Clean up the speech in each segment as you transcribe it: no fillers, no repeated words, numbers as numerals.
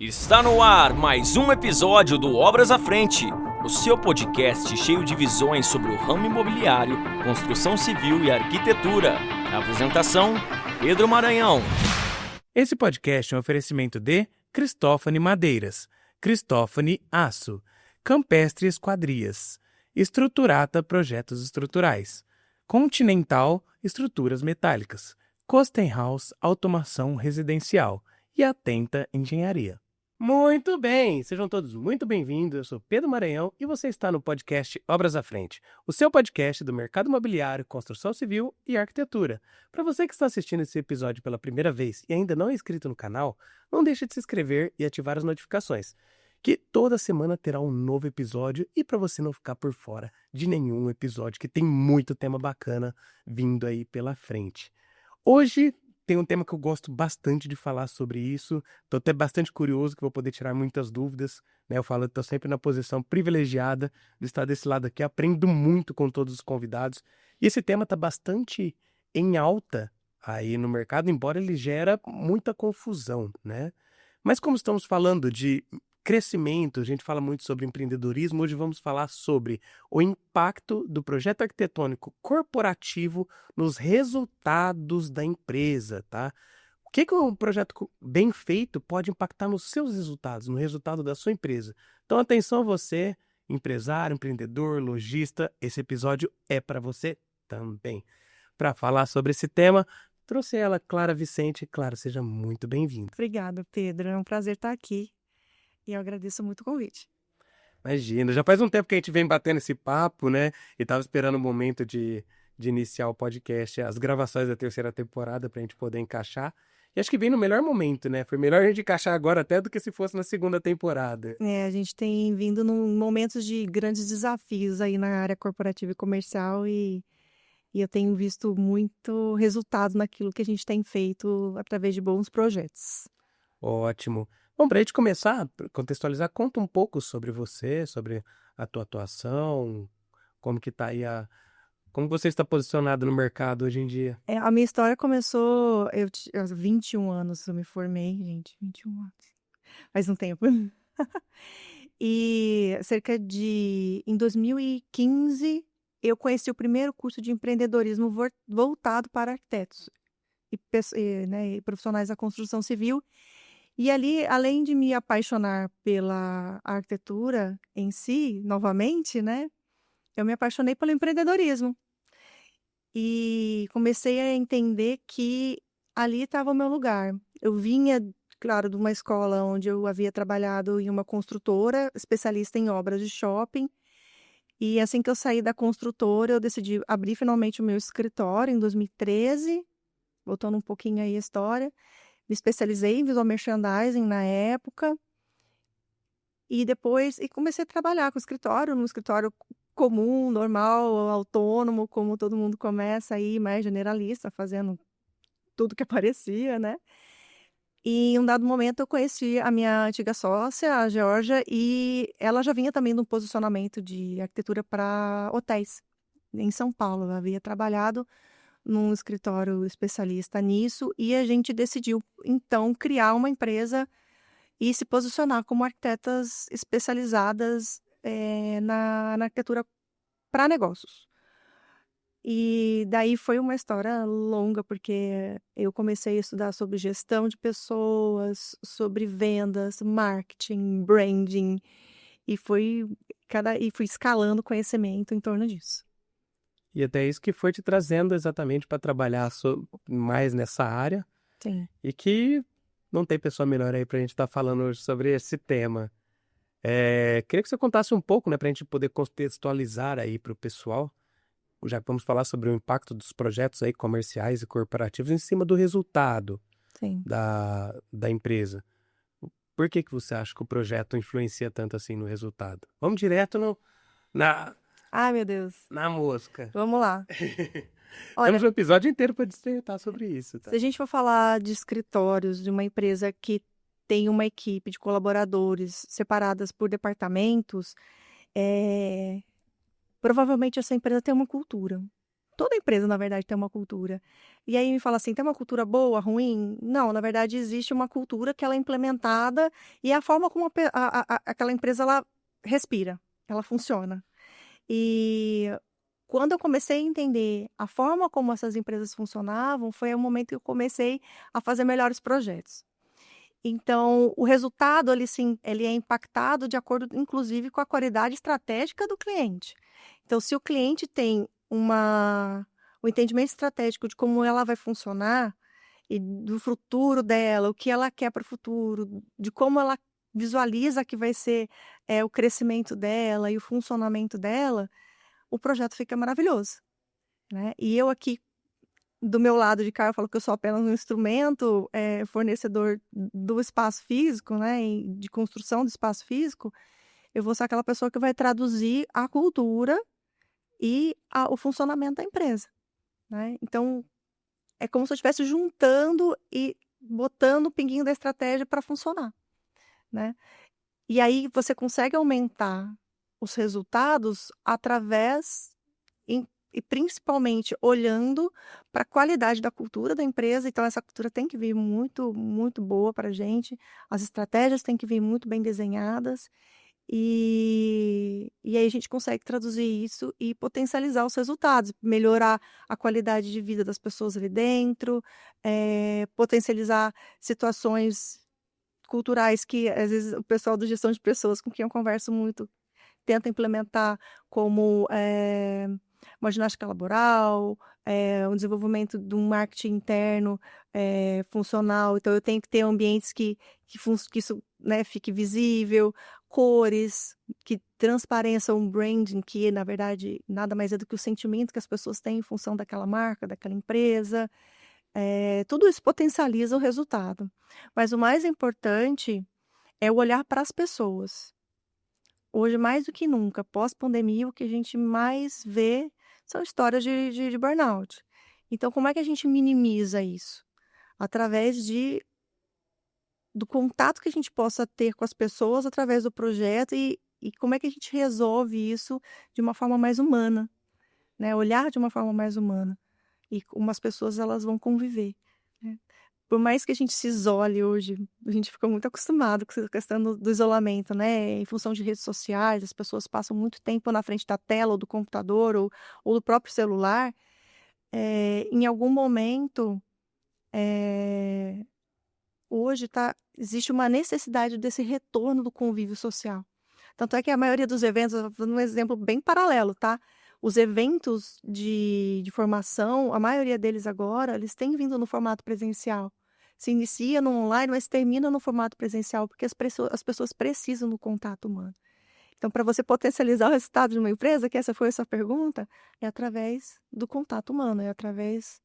Está no ar mais um episódio do Obras à Frente, o seu podcast cheio de visões sobre o ramo imobiliário, construção civil e arquitetura. A apresentação, Pedro Maranhão. Esse podcast é um oferecimento de Cristófani Madeiras, Cristófani Aço, Campestre Esquadrias, Estruturata Projetos Estruturais, Continental Estruturas Metálicas, Kostenhaus Automação Residencial e Atenta Engenharia. Muito bem, sejam todos muito bem-vindos. Eu sou Pedro Maranhão e você está no podcast Obras à Frente, o seu podcast do mercado imobiliário, construção civil e arquitetura. Para você que está assistindo esse episódio pela primeira vez e ainda não é inscrito no canal, não deixe de se inscrever e ativar as notificações, que toda semana terá um novo episódio e para você não ficar por fora de nenhum episódio, que tem muito tema bacana vindo aí pela frente. Hoje tem um tema que eu gosto bastante de falar sobre isso, estou até bastante curioso que vou poder tirar muitas dúvidas, né? Eu falo que estou sempre na posição privilegiada de estar desse lado aqui, aprendo muito com todos os convidados, e esse tema está bastante em alta aí no mercado, embora ele gera muita confusão, né? Mas como estamos falando de crescimento, a gente fala muito sobre empreendedorismo, hoje vamos falar sobre o impacto do projeto arquitetônico corporativo nos resultados da empresa, tá? O que um projeto bem feito pode impactar nos seus resultados, no resultado da sua empresa? Então, atenção você, empresário, empreendedor, lojista, esse episódio é para você também. Para falar sobre esse tema, trouxe ela, Clara Vicente. Clara, seja muito bem-vinda. Obrigada, Pedro. É um prazer estar aqui e eu agradeço muito o convite. Imagina, já faz um tempo que a gente vem batendo esse papo, né? E tava esperando o momento de iniciar o podcast, as gravações da terceira temporada pra gente poder encaixar. E acho que vem no melhor momento, né? Foi melhor a gente encaixar agora até do que se fosse na segunda temporada. A gente tem vindo num momentos de grandes desafios aí na área corporativa e comercial e eu tenho visto muito resultado naquilo que a gente tem feito através de bons projetos. Ótimo. Bom, para a gente começar, contextualizar, conta um pouco sobre você, sobre a tua atuação, como que tá aí como você está posicionado no mercado hoje em dia? A minha história começou, aos 21 anos eu me formei, gente, 21 anos, faz um tempo. E em 2015, eu conheci o primeiro curso de empreendedorismo voltado para arquitetos e profissionais da construção civil. E ali, além de me apaixonar pela arquitetura em si, novamente, né, eu me apaixonei pelo empreendedorismo. E comecei a entender que ali estava o meu lugar. Eu vinha, claro, de uma escola onde eu havia trabalhado em uma construtora, especialista em obras de shopping. E assim que eu saí da construtora, eu decidi abrir finalmente o meu escritório em 2013, voltando um pouquinho aí a história. Me especializei em visual merchandising na época. E depois comecei a trabalhar com o escritório, num escritório comum, normal, autônomo, como todo mundo começa aí, mais generalista, fazendo tudo que aparecia, né? E em um dado momento eu conheci a minha antiga sócia, a Georgia, e ela já vinha também num posicionamento de arquitetura para hotéis em São Paulo. Ela havia trabalhado num escritório especialista nisso e a gente decidiu, então, criar uma empresa e se posicionar como arquitetas especializadas na arquitetura para negócios. E daí foi uma história longa, porque eu comecei a estudar sobre gestão de pessoas, sobre vendas, marketing, branding, e fui escalando conhecimento em torno disso. E até isso que foi te trazendo exatamente para trabalhar mais nessa área. Sim. E que não tem pessoa melhor aí pra gente estar falando hoje sobre esse tema. Queria que você contasse um pouco, né, pra gente poder contextualizar aí pro pessoal, já que vamos falar sobre o impacto dos projetos aí comerciais e corporativos em cima do resultado Sim. da empresa. Por que você acha que o projeto influencia tanto assim no resultado? Vamos direto Ai, meu Deus. na mosca. Vamos lá. Olha, Temos um episódio inteiro para dissertar sobre isso, tá? se a gente for falar de escritórios de uma empresa que tem uma equipe de colaboradores separadas por departamentos, provavelmente essa empresa tem uma cultura. Toda empresa, na verdade, tem uma cultura. E aí me fala assim, tem uma cultura boa, ruim? Não, na verdade, existe uma cultura que ela é implementada e é a forma como aquela empresa ela respira, ela funciona. E quando eu comecei a entender a forma como essas empresas funcionavam, foi o momento que eu comecei a fazer melhores projetos. Então, o resultado, ele, sim, ele é impactado de acordo, inclusive, com a qualidade estratégica do cliente. Então, se o cliente tem o entendimento estratégico de como ela vai funcionar e do futuro dela, o que ela quer para o futuro, de como ela visualiza que vai ser o crescimento dela e o funcionamento dela, o projeto fica maravilhoso, né? E eu aqui, do meu lado de cá, eu falo que eu sou apenas um instrumento, fornecedor do espaço físico, né, e de construção do espaço físico, eu vou ser aquela pessoa que vai traduzir a cultura e o funcionamento da empresa, né? Então, é como se eu estivesse juntando e botando o pinguinho da estratégia para funcionar, né? E aí você consegue aumentar os resultados através e principalmente olhando para a qualidade da cultura da empresa. Então, essa cultura tem que vir muito, muito boa para a gente, as estratégias têm que vir muito bem desenhadas, e aí a gente consegue traduzir isso e potencializar os resultados, melhorar a qualidade de vida das pessoas ali dentro, potencializar situações culturais que, às vezes, o pessoal da gestão de pessoas com quem eu converso muito tenta implementar, como uma ginástica laboral, um desenvolvimento de um marketing interno funcional. Então, eu tenho que ter ambientes que isso, né, fique visível, cores, que transpareçam um branding, que, na verdade, nada mais é do que o sentimento que as pessoas têm em função daquela marca, daquela empresa. Tudo isso potencializa o resultado. Mas o mais importante é o olhar para as pessoas. Hoje, mais do que nunca, pós-pandemia, o que a gente mais vê são histórias de burnout. Então, como é que a gente minimiza isso? Através do contato que a gente possa ter com as pessoas através do projeto e como é que a gente resolve isso de uma forma mais humana, né? Olhar de uma forma mais humana e como as pessoas elas vão conviver, né? Por mais que a gente se isole hoje, a gente fica muito acostumado com essa questão do isolamento, né? Em função de redes sociais, as pessoas passam muito tempo na frente da tela, ou do computador, ou do próprio celular. Em algum momento, hoje existe uma necessidade desse retorno do convívio social. Tanto é que a maioria dos eventos, dando um exemplo bem paralelo, tá? Os eventos de formação, a maioria deles agora, eles têm vindo no formato presencial. Se inicia no online, mas termina no formato presencial, porque as pessoas precisam do contato humano. Então, para você potencializar o resultado de uma empresa, que essa foi a sua pergunta, é através do contato humano, é através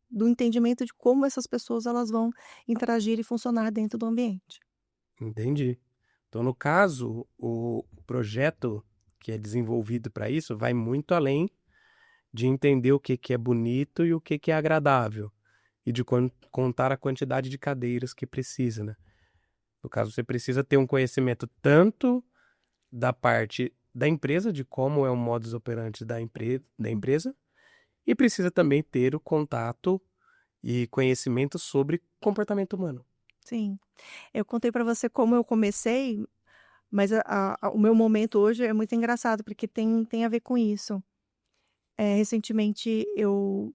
do entendimento de como essas pessoas elas vão interagir e funcionar dentro do ambiente. Entendi. Então, no caso, o projeto que é desenvolvido para isso vai muito além de entender o que é bonito e o que é agradável e de contar a quantidade de cadeiras que precisa, né? No caso, você precisa ter um conhecimento tanto da parte da empresa, de como é o modus operandi da empresa, e precisa também ter o contato e conhecimento sobre comportamento humano. Sim. Eu contei para você como eu comecei, mas o meu momento hoje é muito engraçado, porque tem a ver com isso. Recentemente, eu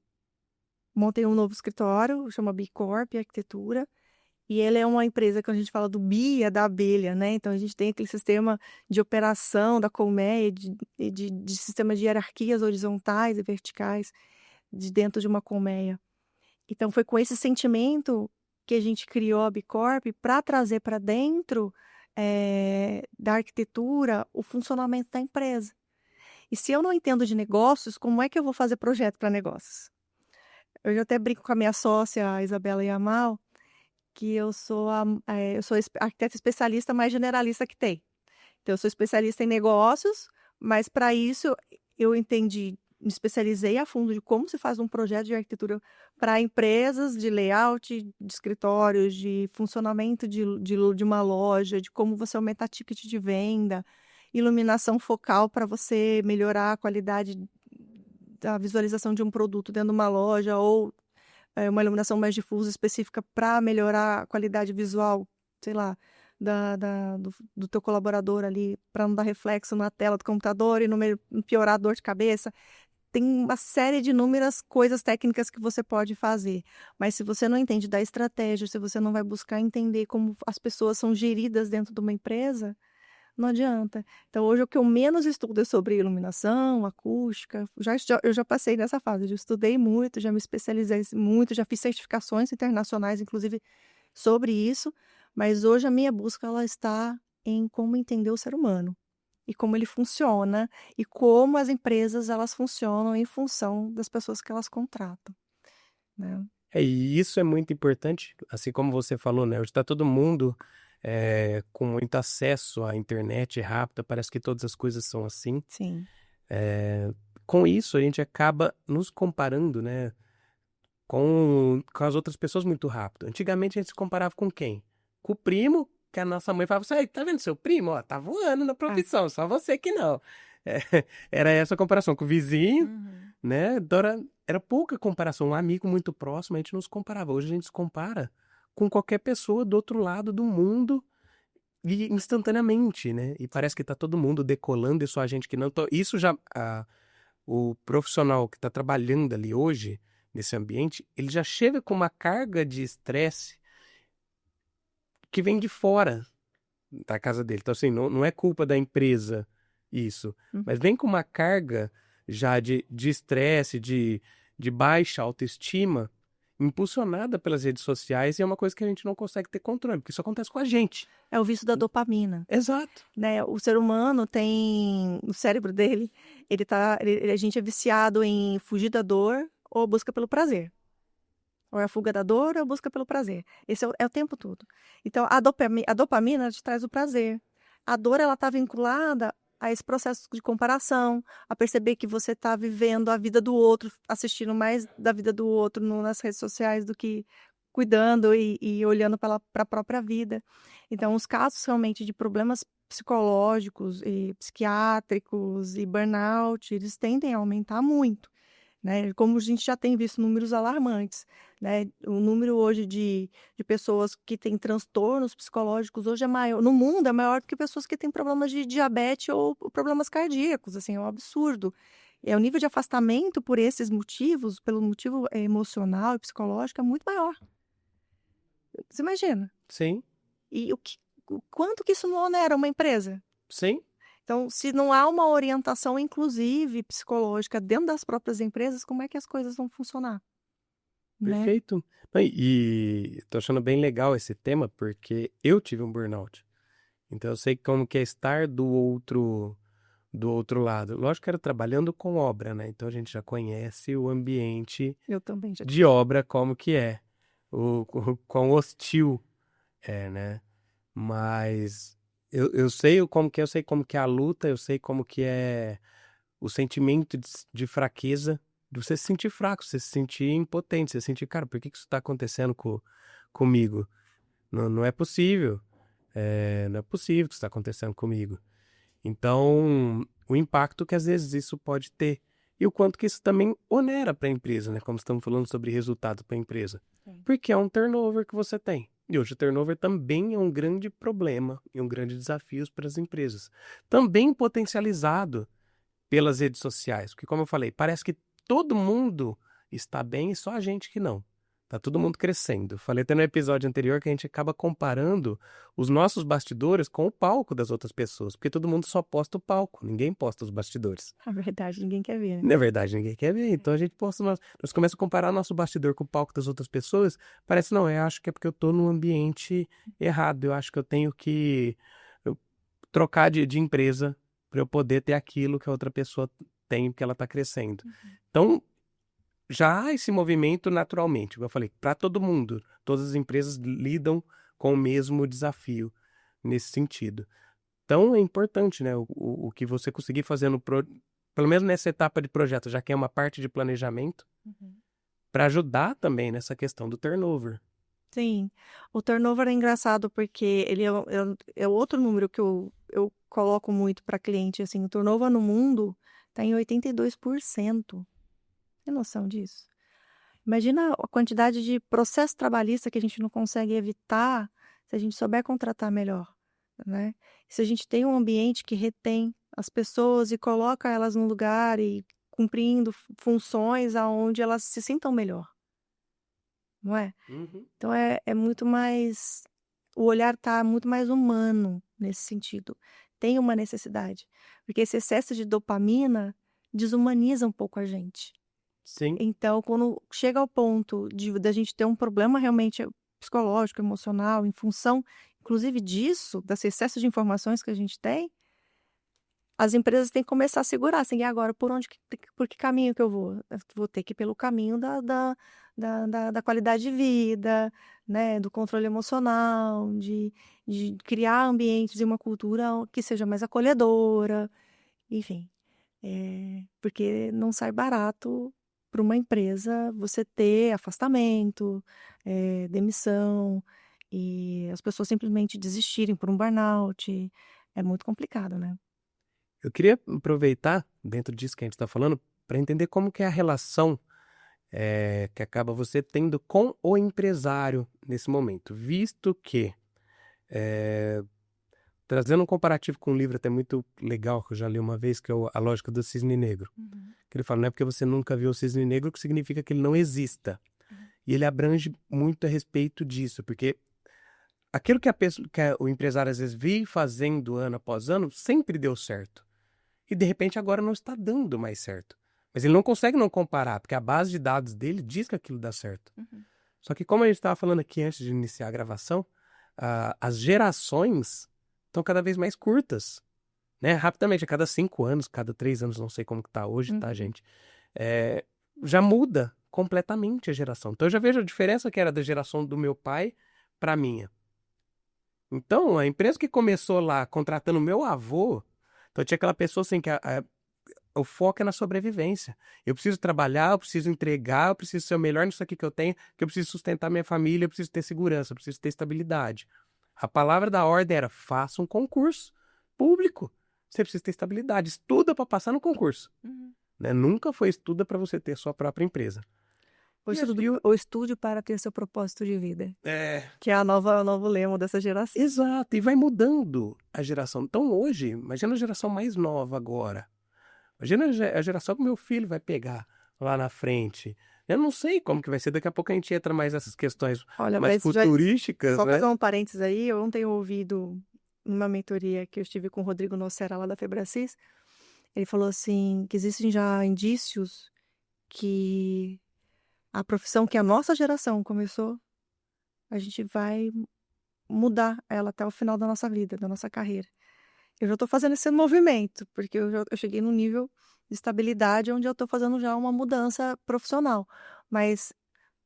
montei um novo escritório, chama B Corp Arquitetura, e ele é uma empresa que a gente fala do bi, é da abelha, né? Então, a gente tem aquele sistema de operação da colmeia, de sistema de hierarquias horizontais e verticais de dentro de uma colmeia. Então, foi com esse sentimento que a gente criou a B Corp para trazer para dentro da arquitetura o funcionamento da empresa. E se eu não entendo de negócios, como é que eu vou fazer projeto para negócios? Eu já até brinco com a minha sócia, a Isabela Yamal, que eu sou arquiteta especialista mais generalista que tem. Então, eu sou especialista em negócios, mas para isso eu me especializei a fundo de como se faz um projeto de arquitetura para empresas, de layout, de escritórios, de funcionamento de uma loja, de como você aumenta ticket de venda, iluminação focal para você melhorar a qualidade a visualização de um produto dentro de uma loja ou uma iluminação mais difusa específica para melhorar a qualidade visual, sei lá, do teu colaborador ali, para não dar reflexo na tela do computador e não piorar a dor de cabeça. Tem uma série de inúmeras coisas técnicas que você pode fazer. Mas se você não entende da estratégia, se você não vai buscar entender como as pessoas são geridas dentro de uma empresa, não adianta. Então, hoje o que eu menos estudo é sobre iluminação, acústica. Eu já passei nessa fase, já estudei muito, já me especializei muito, já fiz certificações internacionais, inclusive, sobre isso. Mas hoje a minha busca ela está em como entender o ser humano e como ele funciona e como as empresas elas funcionam em função das pessoas que elas contratam, né? E isso é muito importante, assim como você falou, né? Hoje está todo mundo com muito acesso à internet rápida, parece que todas as coisas são assim. Sim. Com isso, a gente acaba nos comparando, né, com as outras pessoas muito rápido. Antigamente a gente se comparava com quem? Com o primo, que a nossa mãe falava assim, tá vendo seu primo? Ó, tá voando na profissão, só você que não. Era essa a comparação com o vizinho, né? Era pouca comparação. Um amigo muito próximo, a gente não se comparava. Hoje a gente se compara com qualquer pessoa do outro lado do mundo e instantaneamente, né? E parece que tá todo mundo decolando e só a gente que não. Isso já... o profissional que está trabalhando ali hoje, nesse ambiente, ele já chega com uma carga de estresse que vem de fora da casa dele. Então, assim, não é culpa da empresa isso, mas vem com uma carga já de estresse, de baixa autoestima, impulsionada pelas redes sociais, e é uma coisa que a gente não consegue ter controle, porque isso acontece com a gente. É o vício da dopamina. Exato. Né? O ser humano tem, o cérebro dele, a gente é viciado em fugir da dor ou busca pelo prazer. Ou é a fuga da dor ou a busca pelo prazer. Esse é o tempo todo. Então, a dopamina te traz o prazer. A dor, ela está vinculada a esse processo de comparação, a perceber que você está vivendo a vida do outro, assistindo mais da vida do outro nas redes sociais do que cuidando e olhando para a própria vida. Então, os casos realmente de problemas psicológicos e psiquiátricos e burnout, eles tendem a aumentar muito, né? Como a gente já tem visto números alarmantes, né? O número hoje de pessoas que têm transtornos psicológicos hoje é maior, no mundo é maior do que pessoas que têm problemas de diabetes ou problemas cardíacos, assim, é um absurdo. O nível de afastamento por esses motivos, pelo motivo emocional e psicológico, é muito maior. Você imagina? Sim. E o quanto que isso não onera uma empresa? Sim. Então, se não há uma orientação, inclusive psicológica, dentro das próprias empresas, como é que as coisas vão funcionar? Perfeito. E tô achando bem legal esse tema, porque eu tive um burnout. Então eu sei como que é estar do outro lado. Lógico que era trabalhando com obra, né? Então a gente já conhece o ambiente Eu também já de obra como que é. O quão hostil é, né? Mas eu sei como que é, eu sei como que é a luta, eu sei como que é o sentimento de fraqueza, de você se sentir fraco, você se sentir impotente, você se sentir, cara, por que isso está acontecendo comigo? Não é possível. Não é possível que isso está acontecendo comigo. Então, o impacto que às vezes isso pode ter. E o quanto que isso também onera para a empresa, né? Como estamos falando sobre resultado para a empresa. Sim. Porque é um turnover que você tem. E hoje o turnover também é um grande problema e um grande desafio para as empresas. Também potencializado pelas redes sociais. Porque, como eu falei, parece que todo mundo está bem e só a gente que não. Tá todo mundo crescendo. Falei até no episódio anterior que a gente acaba comparando os nossos bastidores com o palco das outras pessoas. Porque todo mundo só posta o palco, ninguém posta os bastidores. Na verdade, ninguém quer ver, né? Na verdade, ninguém quer ver. Então a gente posta... Nós começamos a comparar nosso bastidor com o palco das outras pessoas. Parece, não, eu acho que é porque eu tô num ambiente errado. Eu acho que eu tenho que trocar de empresa para eu poder ter aquilo que a outra pessoa tem, porque ela tá crescendo. Então... já há esse movimento naturalmente, como eu falei, para todo mundo. Todas as empresas lidam com o mesmo desafio nesse sentido. Então é importante, né, o que você conseguir fazer pelo menos nessa etapa de projeto, já que é uma parte de planejamento, para ajudar também nessa questão do turnover. Sim, o turnover é engraçado porque ele é outro número que eu coloco muito para cliente, assim, o turnover no mundo está em 82%. Tem noção disso? Imagina a quantidade de processo trabalhista que a gente não consegue evitar se a gente souber contratar melhor, né. Se a gente tem um ambiente que retém as pessoas e coloca elas no lugar e cumprindo funções aonde elas se sintam melhor, não é? Uhum. Então é muito mais, o olhar tá muito mais humano nesse sentido. Tem uma necessidade, porque esse excesso de dopamina desumaniza um pouco a gente. Sim. Então, quando chega ao ponto de da gente ter um problema realmente psicológico, emocional, em função inclusive disso, desse excesso de informações que a gente tem, as empresas têm que começar a segurar, assim: "E agora por que caminho que eu vou?". Eu vou ter que ir pelo caminho da qualidade de vida, né, do controle emocional, de criar ambientes e uma cultura que seja mais acolhedora, enfim. Porque não sai barato para uma empresa você ter afastamento, demissão, e as pessoas simplesmente desistirem por um burnout. É muito complicado, né. Eu queria aproveitar, dentro disso que a gente está falando, para entender como que é a relação que acaba você tendo com o empresário nesse momento, visto que, eh, trazendo um comparativo com um livro até muito legal que eu já li uma vez, que é A Lógica do Cisne Negro, que ele fala: não é porque você nunca viu o cisne negro que significa que ele não exista. E ele abrange muito a respeito disso, porque aquilo que o empresário às vezes vem fazendo ano após ano sempre deu certo. E de repente agora não está dando mais certo. Mas ele não consegue não comparar, porque a base de dados dele diz que aquilo dá certo. Só que como a gente estava falando aqui antes de iniciar a gravação, as gerações estão cada vez mais curtas, né? Rapidamente, a cada 5 anos, cada 3 anos, não sei como que tá hoje, tá, gente? Já muda completamente a geração. Então eu já vejo a diferença que era da geração do meu pai para a minha. Então, a empresa que começou lá contratando meu avô, então tinha aquela pessoa assim que o foco é na sobrevivência. Eu preciso trabalhar, eu preciso entregar, eu preciso ser o melhor nisso aqui que eu tenho, que eu preciso sustentar minha família, eu preciso ter segurança, eu preciso ter estabilidade. A palavra da ordem era: faça um concurso público. Você precisa ter estabilidade, estuda para passar no concurso. Né? Nunca foi estuda para você ter sua própria empresa. Ou estude para ter seu propósito de vida, É, que é o novo lema dessa geração. exato, e vai mudando a geração. Então hoje, imagina a geração mais nova agora. Imagina a geração que meu filho vai pegar lá na frente. Eu não sei como que vai ser, daqui a pouco a gente entra mais nessas questões Olha, mais mas já futurísticas, só né? fazer um parênteses aí, eu ontem ouvido numa mentoria que eu estive com o Rodrigo Nocera lá da Febracis, ele falou assim, que existem já indícios que a profissão que a nossa geração começou, a gente vai mudar ela até o final da nossa vida, da nossa carreira. Eu já estou fazendo esse movimento, porque eu cheguei num nível de estabilidade onde eu estou fazendo já uma mudança profissional. Mas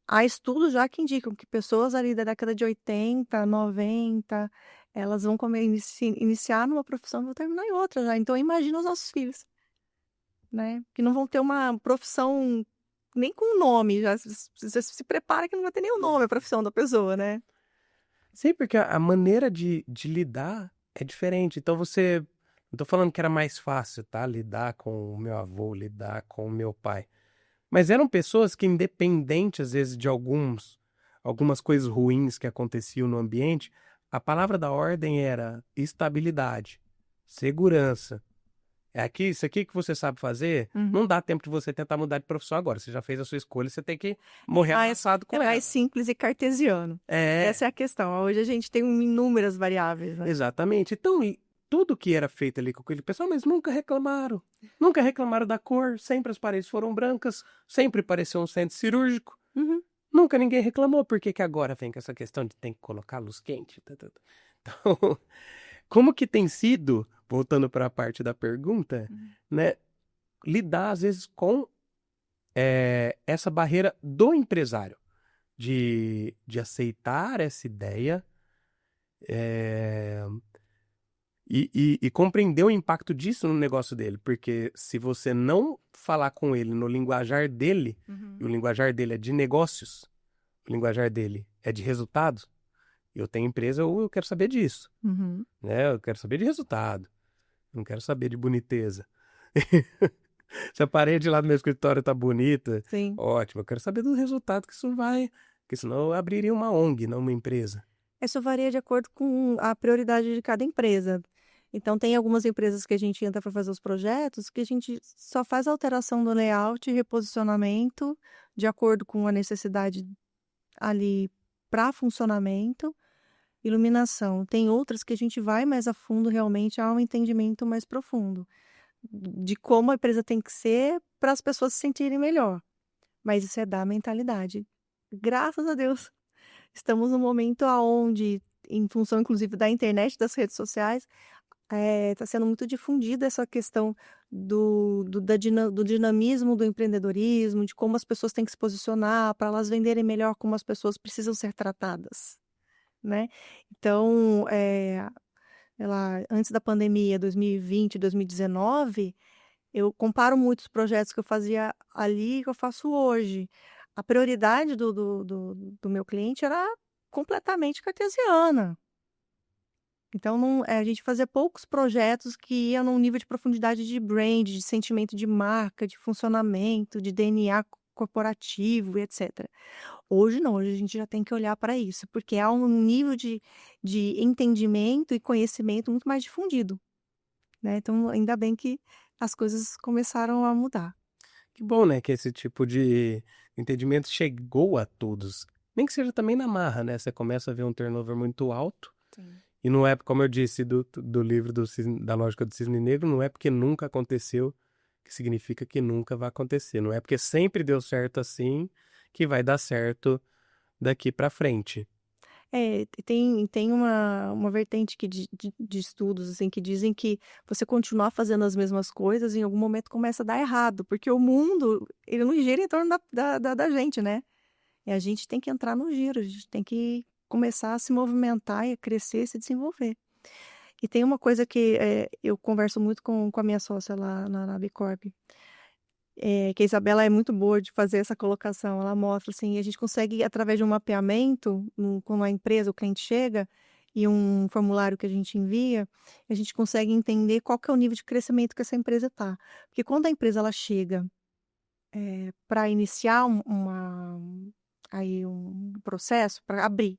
há estudos já que indicam que pessoas ali da década de 80, 90, elas vão iniciar numa profissão e vão terminar em outra já. Então imagina os nossos filhos, né? Que não vão ter uma profissão nem com nome, já se prepara que não vai ter nem o nome a profissão da pessoa, né? Sim, porque a maneira de lidar é diferente. Então você. Não tô falando que era mais fácil, tá? Lidar com o meu avô, lidar com o meu pai. Mas eram pessoas que, independente, às vezes, de algumas coisas ruins que aconteciam no ambiente, a palavra da ordem era estabilidade, segurança. É isso aqui que você sabe fazer, não dá tempo de você tentar mudar de profissão agora. Você já fez a sua escolha, você tem que morrer abraçado com É ela. mais simples e cartesiano. Essa é a questão. Hoje a gente tem inúmeras variáveis, né? Exatamente. Então, e tudo que era feito ali com aquele pessoal, mas nunca reclamaram. Nunca reclamaram da cor, sempre as paredes foram brancas, sempre pareceu um centro cirúrgico. Nunca ninguém reclamou. Por que agora vem com essa questão de tem que colocar luz quente? Então, como que tem sido, voltando para a parte da pergunta, né, lidar às vezes com essa barreira do empresário de aceitar essa ideia e compreender o impacto disso no negócio dele, porque se você não falar com ele no linguajar dele, e o linguajar dele é de negócios, o linguajar dele é de resultados, eu tenho empresa, eu quero saber disso, né? Eu quero saber de resultado, não quero saber de boniteza. Se a parede lá do meu escritório tá bonita, Sim. ótimo. Eu quero saber do resultado que isso vai... Porque senão eu abriria uma ONG, não uma empresa. Isso varia de acordo com a prioridade de cada empresa. Então, tem algumas empresas que a gente entra para fazer os projetos que a gente só faz alteração do layout e reposicionamento de acordo com a necessidade ali para funcionamento, iluminação. Tem outras que a gente vai mais a fundo, realmente há um entendimento mais profundo de como a empresa tem que ser para as pessoas se sentirem melhor. Mas isso é da mentalidade. Graças a Deus, estamos num momento onde, em função inclusive da internet, das redes sociais, está sendo muito difundida essa questão do dinamismo do empreendedorismo, de como as pessoas têm que se posicionar para elas venderem melhor, como as pessoas precisam ser tratadas, né? Então, antes da pandemia, 2020, 2019, eu comparo muito os projetos que eu fazia ali que eu faço hoje. A prioridade do meu cliente era completamente cartesiana. Então, a gente fazia poucos projetos que iam num nível de profundidade de brand, de sentimento de marca, de funcionamento, de DNA corporativo e etc. Hoje não, hoje a gente já tem que olhar para isso, porque há um nível de entendimento e conhecimento muito mais difundido, né? Então, ainda bem que as coisas começaram a mudar. Que bom, né? Que esse tipo de entendimento chegou a todos. Nem que seja também na marra, né? Você começa a ver um turnover muito alto. Sim. E não é, como eu disse do livro da lógica do cisne negro, não é porque nunca aconteceu que significa que nunca vai acontecer. Não é porque sempre deu certo assim que vai dar certo daqui para frente. Tem uma vertente de estudos assim, que dizem que você continuar fazendo as mesmas coisas, em algum momento começa a dar errado, porque o mundo ele não gira em torno da gente, né? E a gente tem que entrar no giro, a gente tem que começar a se movimentar e a crescer e se desenvolver. E tem uma coisa que eu converso muito com a minha sócia lá na Bicorp, que a Isabela é muito boa de fazer essa colocação. Ela mostra assim, a gente consegue, através de um mapeamento, quando a empresa, o cliente chega, e um formulário que a gente envia, a gente consegue entender qual que é o nível de crescimento que essa empresa está. Porque quando a empresa ela chega para iniciar um processo, para abrir,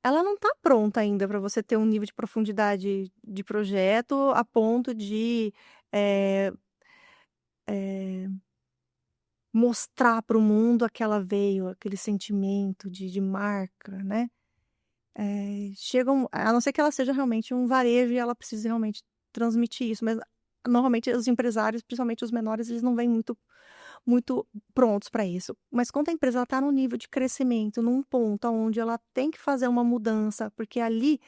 ela não está pronta ainda para você ter um nível de profundidade de projeto a ponto de mostrar para o mundo aquela veio, aquele sentimento de marca, né? A não ser que ela seja realmente um varejo e ela precise realmente transmitir isso, mas normalmente os empresários, principalmente os menores, eles não vêm muito prontos para isso. Mas quando a empresa está num nível de crescimento, num ponto onde ela tem que fazer uma mudança, porque ali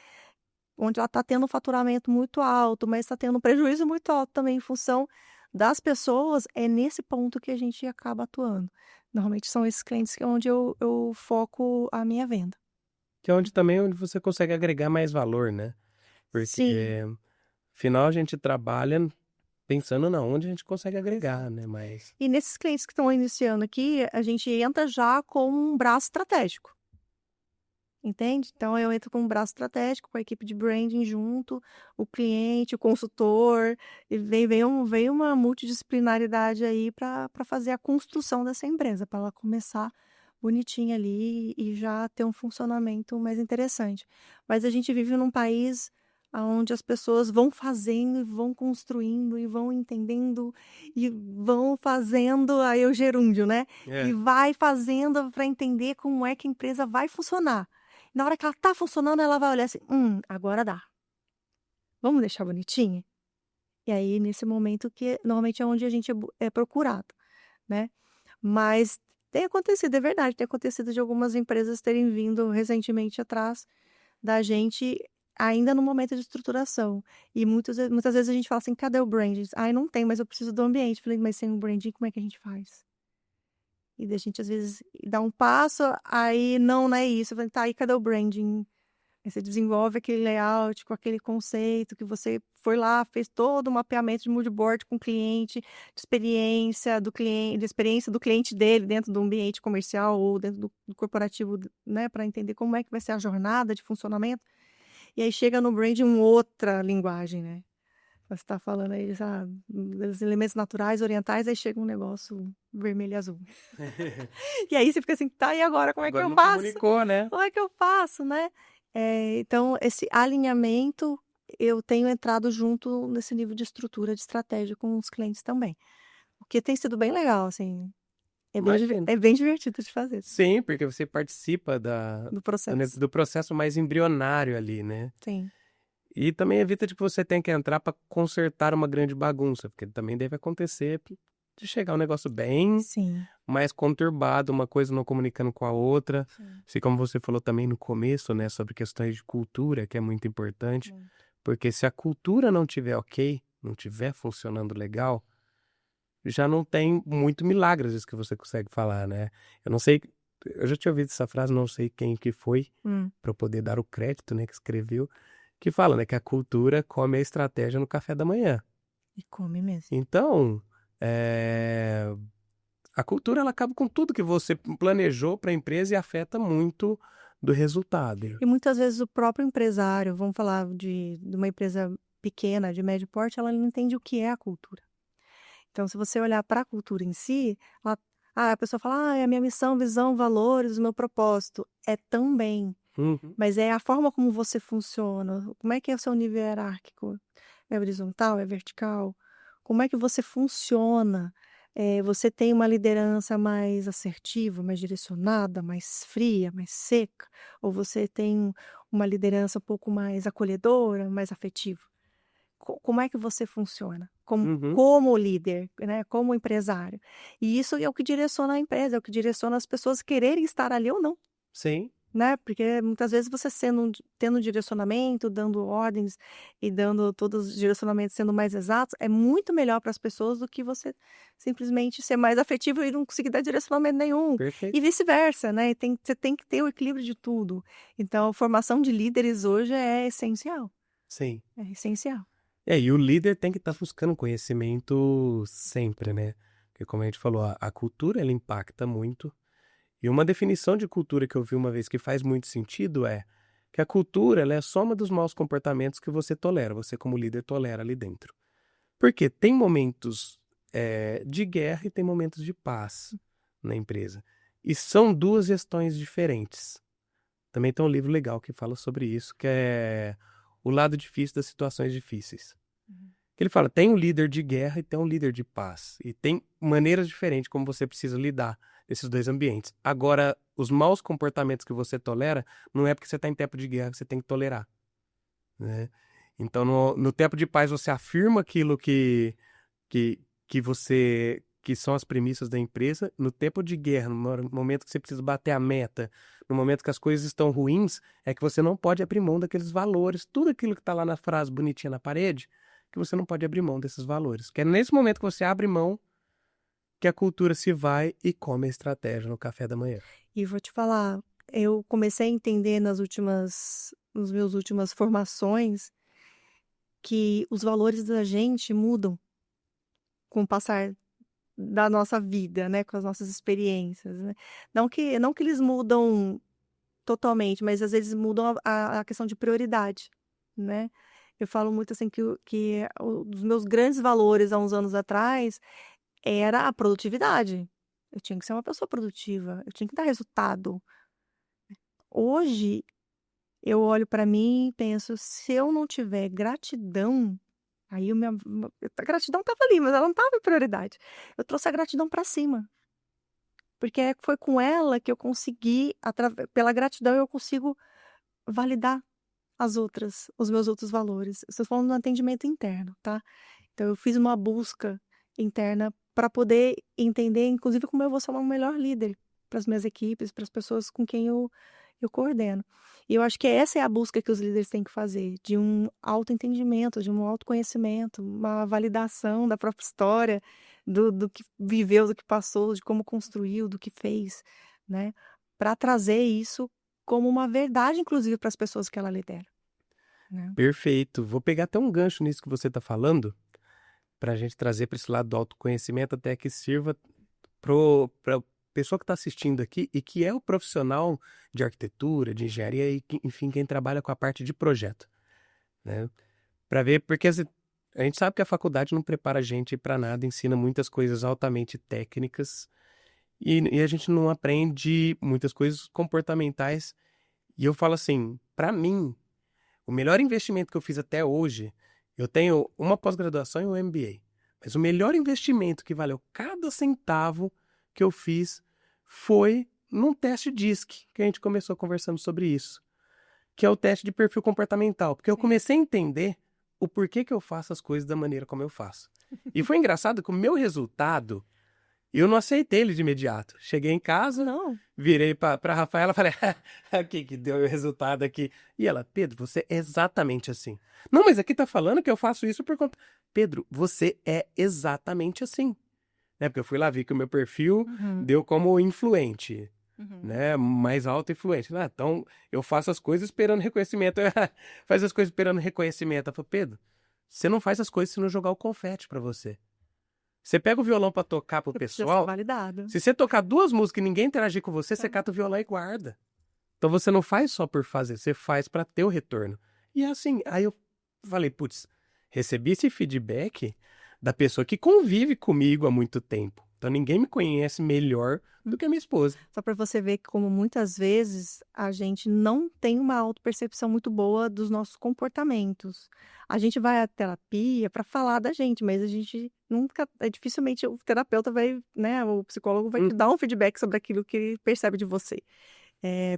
onde ela está tendo um faturamento muito alto, mas está tendo um prejuízo muito alto também em função das pessoas, é nesse ponto que a gente acaba atuando. Normalmente são esses clientes que é onde eu foco a minha venda. Que é onde você consegue agregar mais valor, né? Porque, Sim. afinal, a gente trabalha pensando na onde a gente consegue agregar, né? Mas E nesses clientes que estão iniciando aqui, a gente entra já com um braço estratégico. Entende? Então, eu entro com um braço estratégico, com a equipe de branding junto, o cliente, o consultor, e vem uma multidisciplinaridade aí para fazer a construção dessa empresa, para ela começar bonitinha ali e já ter um funcionamento mais interessante. Mas a gente vive num país onde as pessoas vão fazendo e vão construindo e vão entendendo e vão fazendo aí o gerúndio, né? E vai fazendo para entender como é que a empresa vai funcionar. Na hora que ela tá funcionando, ela vai olhar assim, agora dá. Vamos deixar bonitinha? E aí, nesse momento que normalmente é onde a gente é procurado, né? Mas tem acontecido, é verdade, tem acontecido de algumas empresas terem vindo recentemente atrás da gente, ainda no momento de estruturação. E muitas vezes a gente fala assim, cadê o branding? Não tem, mas eu preciso do ambiente. Falei, mas sem o branding, como é que a gente faz? E a gente, às vezes, dá um passo, aí não é isso. Tá, aí cadê o branding? Aí você desenvolve aquele layout com aquele conceito que você foi lá, fez todo o mapeamento de mood board com o cliente, de experiência do cliente, de experiência do cliente dele dentro do ambiente comercial ou dentro do corporativo, né? Para entender como é que vai ser a jornada de funcionamento. E aí chega no branding outra linguagem, né? Você está falando aí dos elementos naturais, orientais, aí chega um negócio vermelho e azul. E aí você fica assim, tá, e agora? Como é que Agora eu não faço? comunicou, né? Como é que eu faço, né? Então, esse alinhamento, eu tenho entrado junto nesse nível de estrutura, de estratégia com os clientes também. O que tem sido bem legal, assim. Imagino. É bem divertido de fazer, Sim, porque você participa do processo. do processo mais embrionário ali, né? Sim. E também evita de que você tenha que entrar para consertar uma grande bagunça, porque também deve acontecer de chegar um negócio bem Sim. mais conturbado, uma coisa não comunicando com a outra. Sim. Assim como você falou também no começo, né, sobre questões de cultura, que é muito importante, Muito. porque se a cultura não tiver ok, não tiver funcionando legal, já não tem muito milagre às vezes que você consegue falar, né? Eu não sei, eu já tinha ouvido essa frase, não sei quem que foi, para eu poder dar o crédito, né, que escreveu, que fala, né, que a cultura come a estratégia no café da manhã. E come mesmo. Então, a cultura ela acaba com tudo que você planejou para a empresa e afeta muito do resultado. E muitas vezes o próprio empresário, vamos falar de uma empresa pequena, de médio porte, ela não entende o que é a cultura. Então, se você olhar para a cultura em si, a pessoa fala, é a minha missão, visão, valores, o meu propósito. É também, Uhum. mas é a forma como você funciona, como é que é o seu nível hierárquico? É horizontal, é vertical? Como é que você funciona? Você tem uma liderança mais assertiva, mais direcionada, mais fria, mais seca? Ou você tem uma liderança um pouco mais acolhedora, mais afetiva? Como é que você funciona Uhum. como líder, né, como empresário? E isso é o que direciona a empresa, é o que direciona as pessoas quererem estar ali ou não, Sim. né? Porque muitas vezes você tendo um direcionamento, dando ordens e dando todos os direcionamentos sendo mais exatos, é muito melhor para as pessoas do que você simplesmente ser mais afetivo e não conseguir dar direcionamento nenhum. Perfeito. E vice-versa, né? Você tem que ter o equilíbrio de tudo. Então, a formação de líderes hoje é essencial. Sim. É essencial. E o líder tem que estar buscando conhecimento sempre, né? Porque como a gente falou, a cultura ela impacta muito. E uma definição de cultura que eu vi uma vez que faz muito sentido é que a cultura ela é a soma dos maus comportamentos que você tolera, você como líder tolera ali dentro. Porque tem momentos de guerra e tem momentos de paz na empresa. E são duas gestões diferentes. Também tem um livro legal que fala sobre isso, que é O Lado Difícil das Situações Difíceis. Que ele fala, tem um líder de guerra e tem um líder de paz. E tem maneiras diferentes como você precisa lidar nesses dois ambientes. Agora, os maus comportamentos que você tolera, não é porque você está em tempo de guerra que você tem que tolerar, né? Então, no tempo de paz, você afirma aquilo que são as premissas da empresa. No tempo de guerra, no momento que você precisa bater a meta, no momento que as coisas estão ruins, é que você não pode abrir mão daqueles valores, tudo aquilo que está lá na frase bonitinha na parede, que você não pode abrir mão desses valores. Que é nesse momento que você abre mão que a cultura se vai e come a estratégia no café da manhã. E vou te falar, eu comecei a entender nas meus últimas formações que os valores da gente mudam com o passar da nossa vida, né, com as nossas experiências, né. Não que eles mudam totalmente, mas às vezes mudam a questão de prioridade, né. Eu falo muito assim que dos meus grandes valores há uns anos atrás era a produtividade. Eu tinha que ser uma pessoa produtiva, eu tinha que dar resultado. Hoje, eu olho para mim e penso: "Se eu não tiver gratidão", aí a gratidão estava ali, mas ela não estava em prioridade. Eu trouxe a gratidão para cima, porque foi com ela que eu consegui pela gratidão eu consigo validar os meus outros valores. Estou falando no atendimento interno, tá. Então eu fiz uma busca interna para poder entender, inclusive, como eu vou ser uma melhor líder para as minhas equipes, para as pessoas com quem eu coordeno. E eu acho que essa é a busca que os líderes têm que fazer, de um autoentendimento, de um autoconhecimento, uma validação da própria história, do que viveu, do que passou, de como construiu, do que fez, né, para trazer isso como uma verdade, inclusive, para as pessoas que ela lidera, né. Perfeito. Vou pegar até um gancho nisso que você está falando, para a gente trazer para esse lado do autoconhecimento, até que sirva para a pessoa que está assistindo aqui e que é o profissional de arquitetura, de engenharia e, enfim, quem trabalha com a parte de projeto, né? Para ver, porque A gente sabe que a faculdade não prepara a gente para nada, ensina muitas coisas altamente técnicas e a gente não aprende muitas coisas comportamentais. E eu falo assim, para mim, o melhor investimento que eu fiz até hoje, eu tenho uma pós-graduação e um MBA, mas o melhor investimento que valeu cada centavo que eu fiz foi num teste DISC, que a gente começou conversando sobre isso, que é o teste de perfil comportamental, porque eu comecei a entender o porquê que eu faço as coisas da maneira como eu faço. E foi engraçado que o meu resultado, eu não aceitei ele de imediato. Cheguei em casa, Não. virei pra Rafaela e falei, aqui que deu o resultado aqui. E ela, Pedro, você é exatamente assim. Não, mas aqui tá falando que eu faço isso por conta... Pedro, você é exatamente assim. Né? Porque eu fui lá, vi que o meu perfil deu como influente. Né, mais alto e influente. Então, eu faço as coisas esperando reconhecimento. Faz as coisas esperando reconhecimento. Eu falo, Pedro, você não faz as coisas se não jogar o confete pra você. Você pega o violão pra tocar pro Precisa ser pessoal. validado. Se você tocar 2 músicas e ninguém interagir com você, você cata o violão e guarda. Então, você não faz só por fazer, você faz pra ter o retorno. E assim, aí eu falei, putz, recebi esse feedback da pessoa que convive comigo há muito tempo. Então, ninguém me conhece melhor do que a minha esposa. Só para você ver como muitas vezes a gente não tem uma autopercepção muito boa dos nossos comportamentos. A gente vai à terapia para falar da gente, mas a gente nunca, dificilmente o terapeuta vai, né, o psicólogo vai te dar um feedback sobre aquilo que ele percebe de você.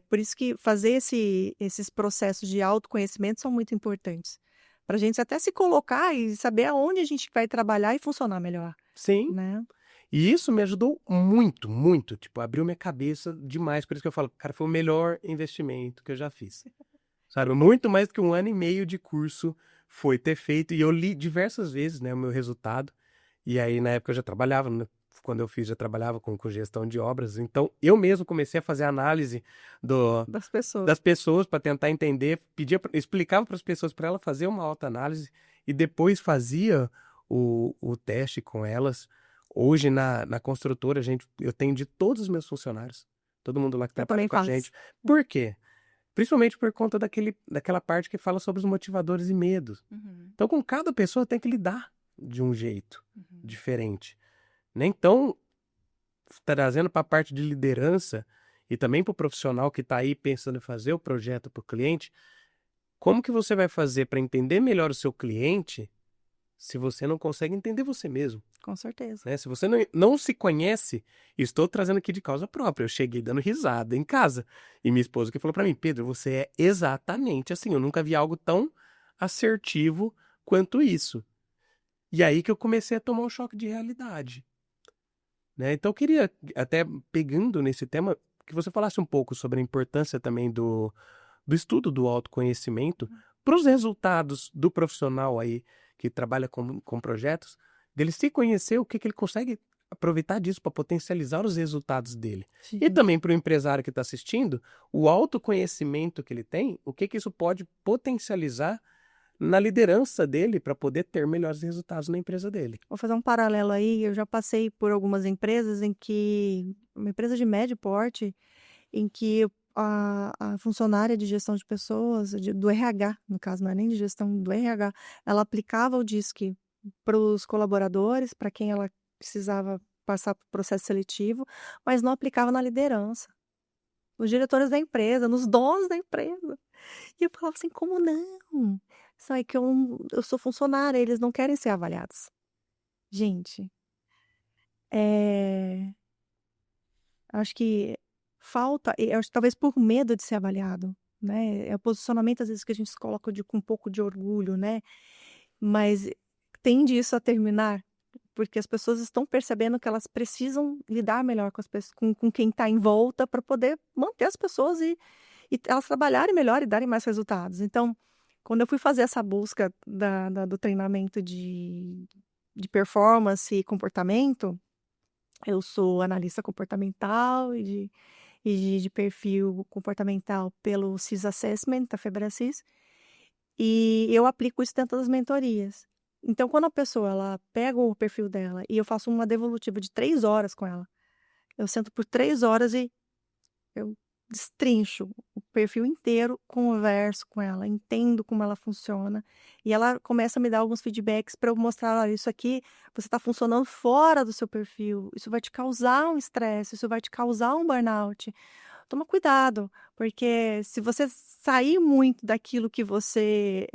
Por isso que fazer esses processos de autoconhecimento são muito importantes. Para a gente até se colocar e saber aonde a gente vai trabalhar e funcionar melhor, Sim. né? E isso me ajudou muito, muito. Tipo, abriu minha cabeça demais. Por isso que eu falo, cara, foi o melhor investimento que eu já fiz. Sabe? Muito mais do que 1 ano e meio de curso foi ter feito. E eu li diversas vezes, né, o meu resultado. E aí, na época, eu já trabalhava, né? Quando eu fiz, já trabalhava com gestão de obras. Então, eu mesmo comecei a fazer análise Das pessoas. para tentar entender. Explicava para as pessoas para ela fazer uma autoanálise. E depois fazia o teste com elas. Hoje, na construtora, eu tenho de todos os meus funcionários. Todo mundo lá que trabalha com a gente. Por quê? Principalmente por conta daquela parte que fala sobre os motivadores e medos. Então, com cada pessoa tem que lidar de um jeito diferente. Né? Então, trazendo para a parte de liderança e também para o profissional que está aí pensando em fazer o projeto para o cliente, como que você vai fazer para entender melhor o seu cliente se você não consegue entender você mesmo? Com certeza. Né? Se você não se conhece, estou trazendo aqui de causa própria. Eu cheguei dando risada em casa. E minha esposa que falou para mim, Pedro, você é exatamente assim. Eu nunca vi algo tão assertivo quanto isso. E aí que eu comecei a tomar um choque de realidade. Né? Então eu queria, até pegando nesse tema, que você falasse um pouco sobre a importância também do estudo do autoconhecimento para os resultados do profissional aí que trabalha com projetos, dele se conhecer o que ele consegue aproveitar disso para potencializar os resultados dele. Sim. E também para o empresário que está assistindo, o autoconhecimento que ele tem, o que isso pode potencializar na liderança dele para poder ter melhores resultados na empresa dele. Vou fazer um paralelo aí. Eu já passei por algumas empresas uma empresa de médio porte, em que a funcionária de gestão de pessoas, do RH, no caso, não é nem de gestão, do RH, ela aplicava o DISC para os colaboradores, para quem ela precisava passar por processo seletivo, mas não aplicava na liderança, nos diretores da empresa, nos donos da empresa. E eu falava assim, como não? Isso aí que eu sou funcionária, eles não querem ser avaliados. Gente, acho que acho que talvez por medo de ser avaliado, né? É o posicionamento, às vezes, que a gente se coloca com um pouco de orgulho, né? Mas tende isso a terminar, porque as pessoas estão percebendo que elas precisam lidar melhor com quem está em volta para poder manter as pessoas e elas trabalharem melhor e darem mais resultados. Então, quando eu fui fazer essa busca do treinamento de performance e comportamento, eu sou analista comportamental e de perfil comportamental pelo CIS Assessment, da Febracis, e eu aplico isso dentro das mentorias. Então, quando a pessoa ela pega o perfil dela e eu faço uma devolutiva de 3 horas com ela, eu sento por 3 horas e eu destrincho o perfil inteiro, converso com ela, entendo como ela funciona, e ela começa a me dar alguns feedbacks para eu mostrar: "Olha, isso aqui você está funcionando fora do seu perfil, isso vai te causar um estresse, isso vai te causar um burnout. Toma cuidado, porque se você sair muito daquilo que você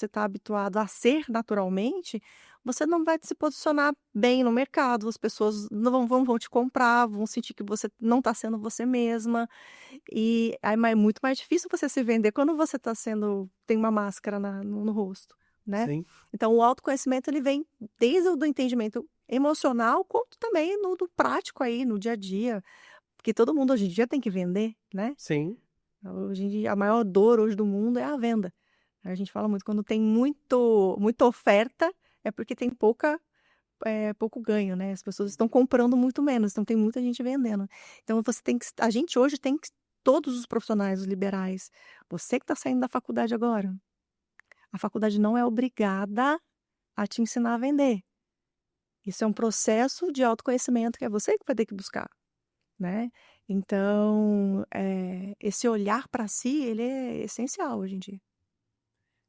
está habituado a ser naturalmente, você não vai se posicionar bem no mercado, as pessoas não vão te comprar, vão sentir que você não está sendo você mesma, e aí é muito mais difícil você se vender quando você tem uma máscara no rosto, né. Sim. Então o autoconhecimento ele vem desde o do entendimento emocional, quanto também no prático aí, no dia a dia. Porque todo mundo hoje em dia tem que vender, né. Sim. Hoje em dia a maior dor hoje do mundo é a venda. A gente fala muito quando tem muita oferta, é porque tem pouco ganho, né, as pessoas estão comprando muito menos, então tem muita gente vendendo. Então você tem que a gente hoje tem que todos os profissionais, os liberais, você que está saindo da faculdade agora, a faculdade não é obrigada a te ensinar a vender. Isso é um processo de autoconhecimento que é você que vai ter que buscar. Né. Então, esse olhar para si, ele é essencial hoje em dia.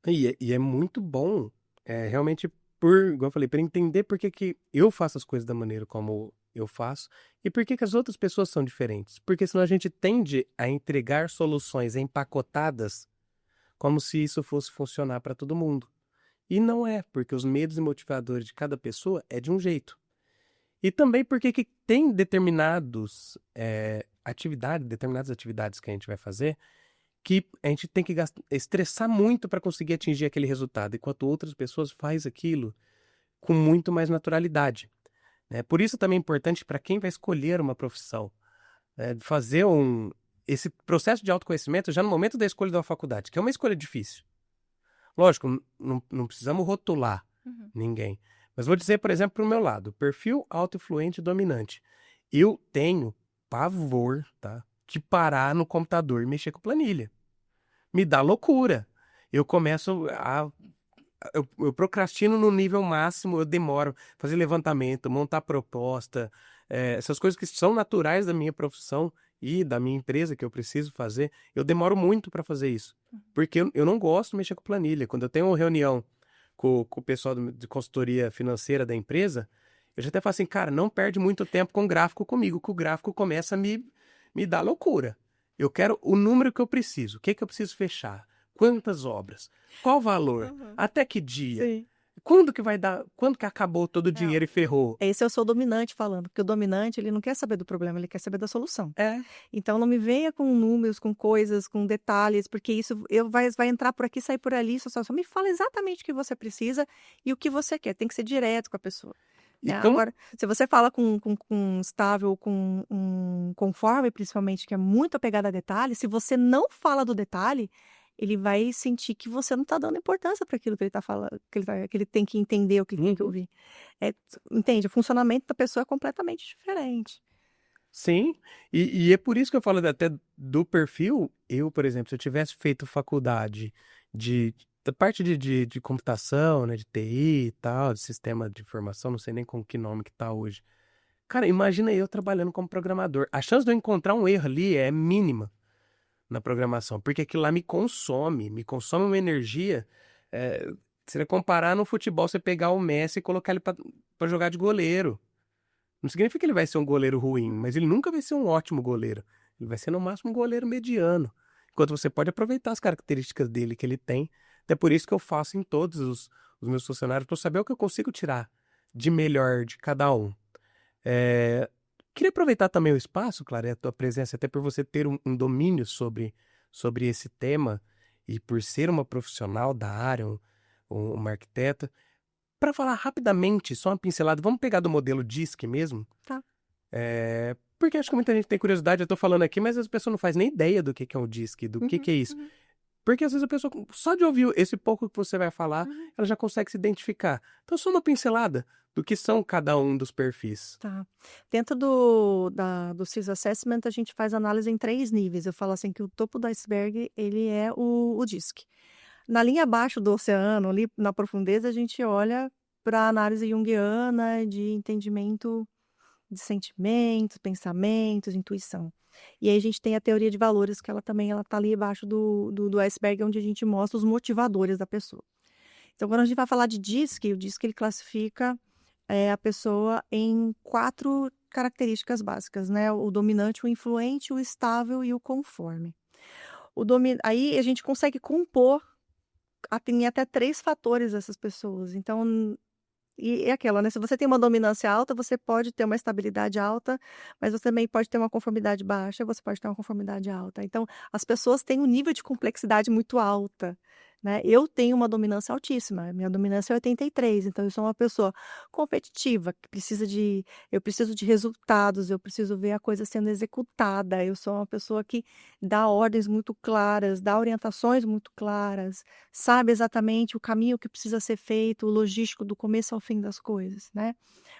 E é muito bom, realmente por igual eu falei, para entender por que eu faço as coisas da maneira como eu faço e por que as outras pessoas são diferentes. Porque senão a gente tende a entregar soluções empacotadas como se isso fosse funcionar para todo mundo. E não é, porque os medos e motivadores de cada pessoa é de um jeito. E também porque que tem determinadas atividades que a gente vai fazer que a gente tem que estressar muito para conseguir atingir aquele resultado, enquanto outras pessoas fazem aquilo com muito mais naturalidade, né? Por isso também é importante para quem vai escolher uma profissão, fazer esse processo de autoconhecimento já no momento da escolha da faculdade, que é uma escolha difícil. Lógico, não precisamos rotular ninguém. Mas vou dizer, por exemplo, para o meu lado, perfil autoinfluente e dominante. Eu tenho pavor, tá, de parar no computador e mexer com planilha. Me dá loucura. Eu começo a... Eu procrastino no nível máximo, eu demoro fazer levantamento, montar proposta, essas coisas que são naturais da minha profissão e da minha empresa que eu preciso fazer, eu demoro muito para fazer isso. Porque eu não gosto de mexer com planilha. Quando eu tenho uma reunião com o pessoal de consultoria financeira da empresa, eu já até falo assim, cara, não perde muito tempo com gráfico comigo, que o gráfico começa a me dar loucura. Eu quero o número que eu preciso, o que eu preciso fechar, quantas obras, qual valor, até que dia, Sim. quando que vai dar, quando que acabou todo o dinheiro e ferrou. Esse eu sou o dominante falando, porque o dominante ele não quer saber do problema, ele quer saber da solução. É, Então não me venha com números, com coisas, com detalhes, porque isso vai entrar por aqui, sair por ali, só me fala exatamente o que você precisa e o que você quer, tem que ser direto com a pessoa. e Né, como... agora, se você fala com um estável, com um conforme, principalmente, que é muito apegado a detalhe, se você não fala do detalhe, ele vai sentir que você não está dando importância para aquilo que ele está falando, que ele tem que entender, o que ele tem que ouvir. Entende? O funcionamento da pessoa é completamente diferente. Sim, e é por isso que eu falo até do perfil. Eu, por exemplo, se eu tivesse feito faculdade da parte de computação, né, de TI e tal, de sistema de informação, não sei nem com que nome que tá hoje. Cara, imagina eu trabalhando como programador. A chance de eu encontrar um erro ali é mínima na programação, porque aquilo lá me consome uma energia. Se você comparar no futebol, você pegar o Messi e colocar ele pra jogar de goleiro. Não significa que ele vai ser um goleiro ruim, mas ele nunca vai ser um ótimo goleiro. Ele vai ser, no máximo, um goleiro mediano. Enquanto você pode aproveitar as características dele que ele tem. Até por isso que eu faço em todos os meus funcionários, para eu saber o que eu consigo tirar de melhor de cada um. Queria aproveitar também o espaço, Clara, a tua presença, até por você ter um domínio sobre esse tema e por ser uma profissional da área, uma arquiteta, para falar rapidamente, só uma pincelada, vamos pegar do modelo DISC mesmo? Tá. Porque acho que muita gente tem curiosidade, eu tô falando aqui, mas as pessoas não fazem nem ideia do que é o DISC, do que é isso. Porque às vezes a pessoa, só de ouvir esse pouco que você vai falar, ela já consegue se identificar. Então, só uma pincelada do que são cada um dos perfis. Tá. Dentro do CIS Assessment, a gente faz análise em 3 níveis. Eu falo assim que o topo do iceberg, ele é o DISC. Na linha abaixo do oceano, ali na profundeza, a gente olha para a análise junguiana de entendimento de sentimentos, pensamentos, intuição. E aí a gente tem a teoria de valores, que ela está ali embaixo do iceberg, onde a gente mostra os motivadores da pessoa. Então, quando a gente vai falar de DISC, o DISC ele classifica a pessoa em 4 características básicas, né? O dominante, o influente, o estável e o conforme. Aí a gente consegue compor em até 3 fatores essas pessoas. Então, e é aquela, né? Se você tem uma dominância alta, você pode ter uma estabilidade alta, mas você também pode ter uma conformidade baixa, você pode ter uma conformidade alta. Então, as pessoas têm um nível de complexidade muito alta, né? Eu tenho uma dominância altíssima, minha dominância é 83, então eu sou uma pessoa competitiva, eu preciso de resultados, eu preciso ver a coisa sendo executada, eu sou uma pessoa que dá ordens muito claras, dá orientações muito claras, sabe exatamente o caminho que precisa ser feito, o logístico do começo ao fim das coisas, né?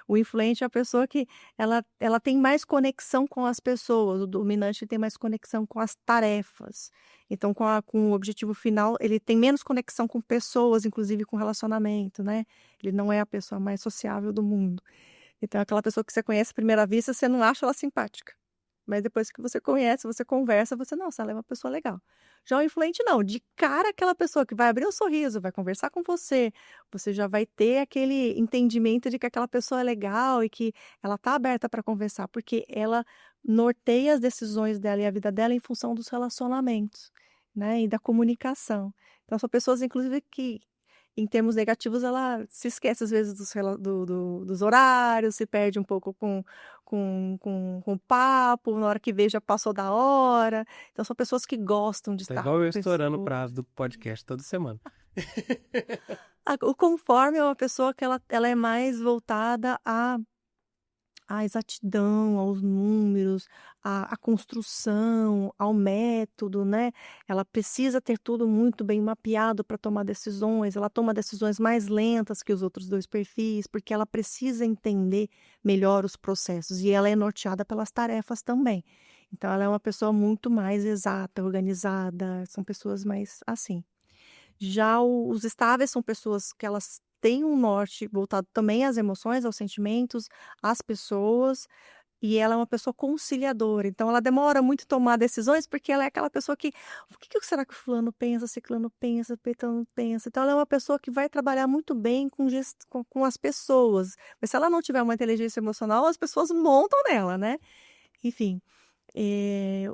O influente é a pessoa que ela tem mais conexão com as pessoas, o dominante tem mais conexão com as tarefas. Então, com o objetivo final, ele tem menos conexão com pessoas, inclusive com relacionamento, né? Ele não é a pessoa mais sociável do mundo. Então, aquela pessoa que você conhece à primeira vista, você não acha ela simpática. Mas depois que você conhece, você conversa, nossa, ela é uma pessoa legal. Já o influente não, de cara aquela pessoa que vai abrir um sorriso, vai conversar com você já vai ter aquele entendimento de que aquela pessoa é legal e que ela tá aberta para conversar, porque ela norteia as decisões dela e a vida dela em função dos relacionamentos, né, e da comunicação. Então são pessoas, inclusive, que em termos negativos, ela se esquece às vezes dos horários, se perde um pouco com o papo, na hora que vê já passou da hora. Então são pessoas que gostam de Tá estar igual eu com estourando o prazo do podcast toda semana. O conforme é uma pessoa que ela é mais voltada à exatidão, aos números, à construção, ao método, né? Ela precisa ter tudo muito bem mapeado para tomar decisões. Ela toma decisões mais lentas que os outros 2 perfis, porque ela precisa entender melhor os processos e ela é norteada pelas tarefas também. Então, ela é uma pessoa muito mais exata, organizada, são pessoas mais assim. Já os estáveis são pessoas que elas têm um norte voltado também às emoções, aos sentimentos, às pessoas, e ela é uma pessoa conciliadora. Então ela demora muito em tomar decisões, porque ela é aquela pessoa que: "O que será que fulano pensa, ciclano pensa, petano pensa?". Então ela é uma pessoa que vai trabalhar muito bem com as pessoas, mas se ela não tiver uma inteligência emocional, as pessoas montam nela, né. Enfim.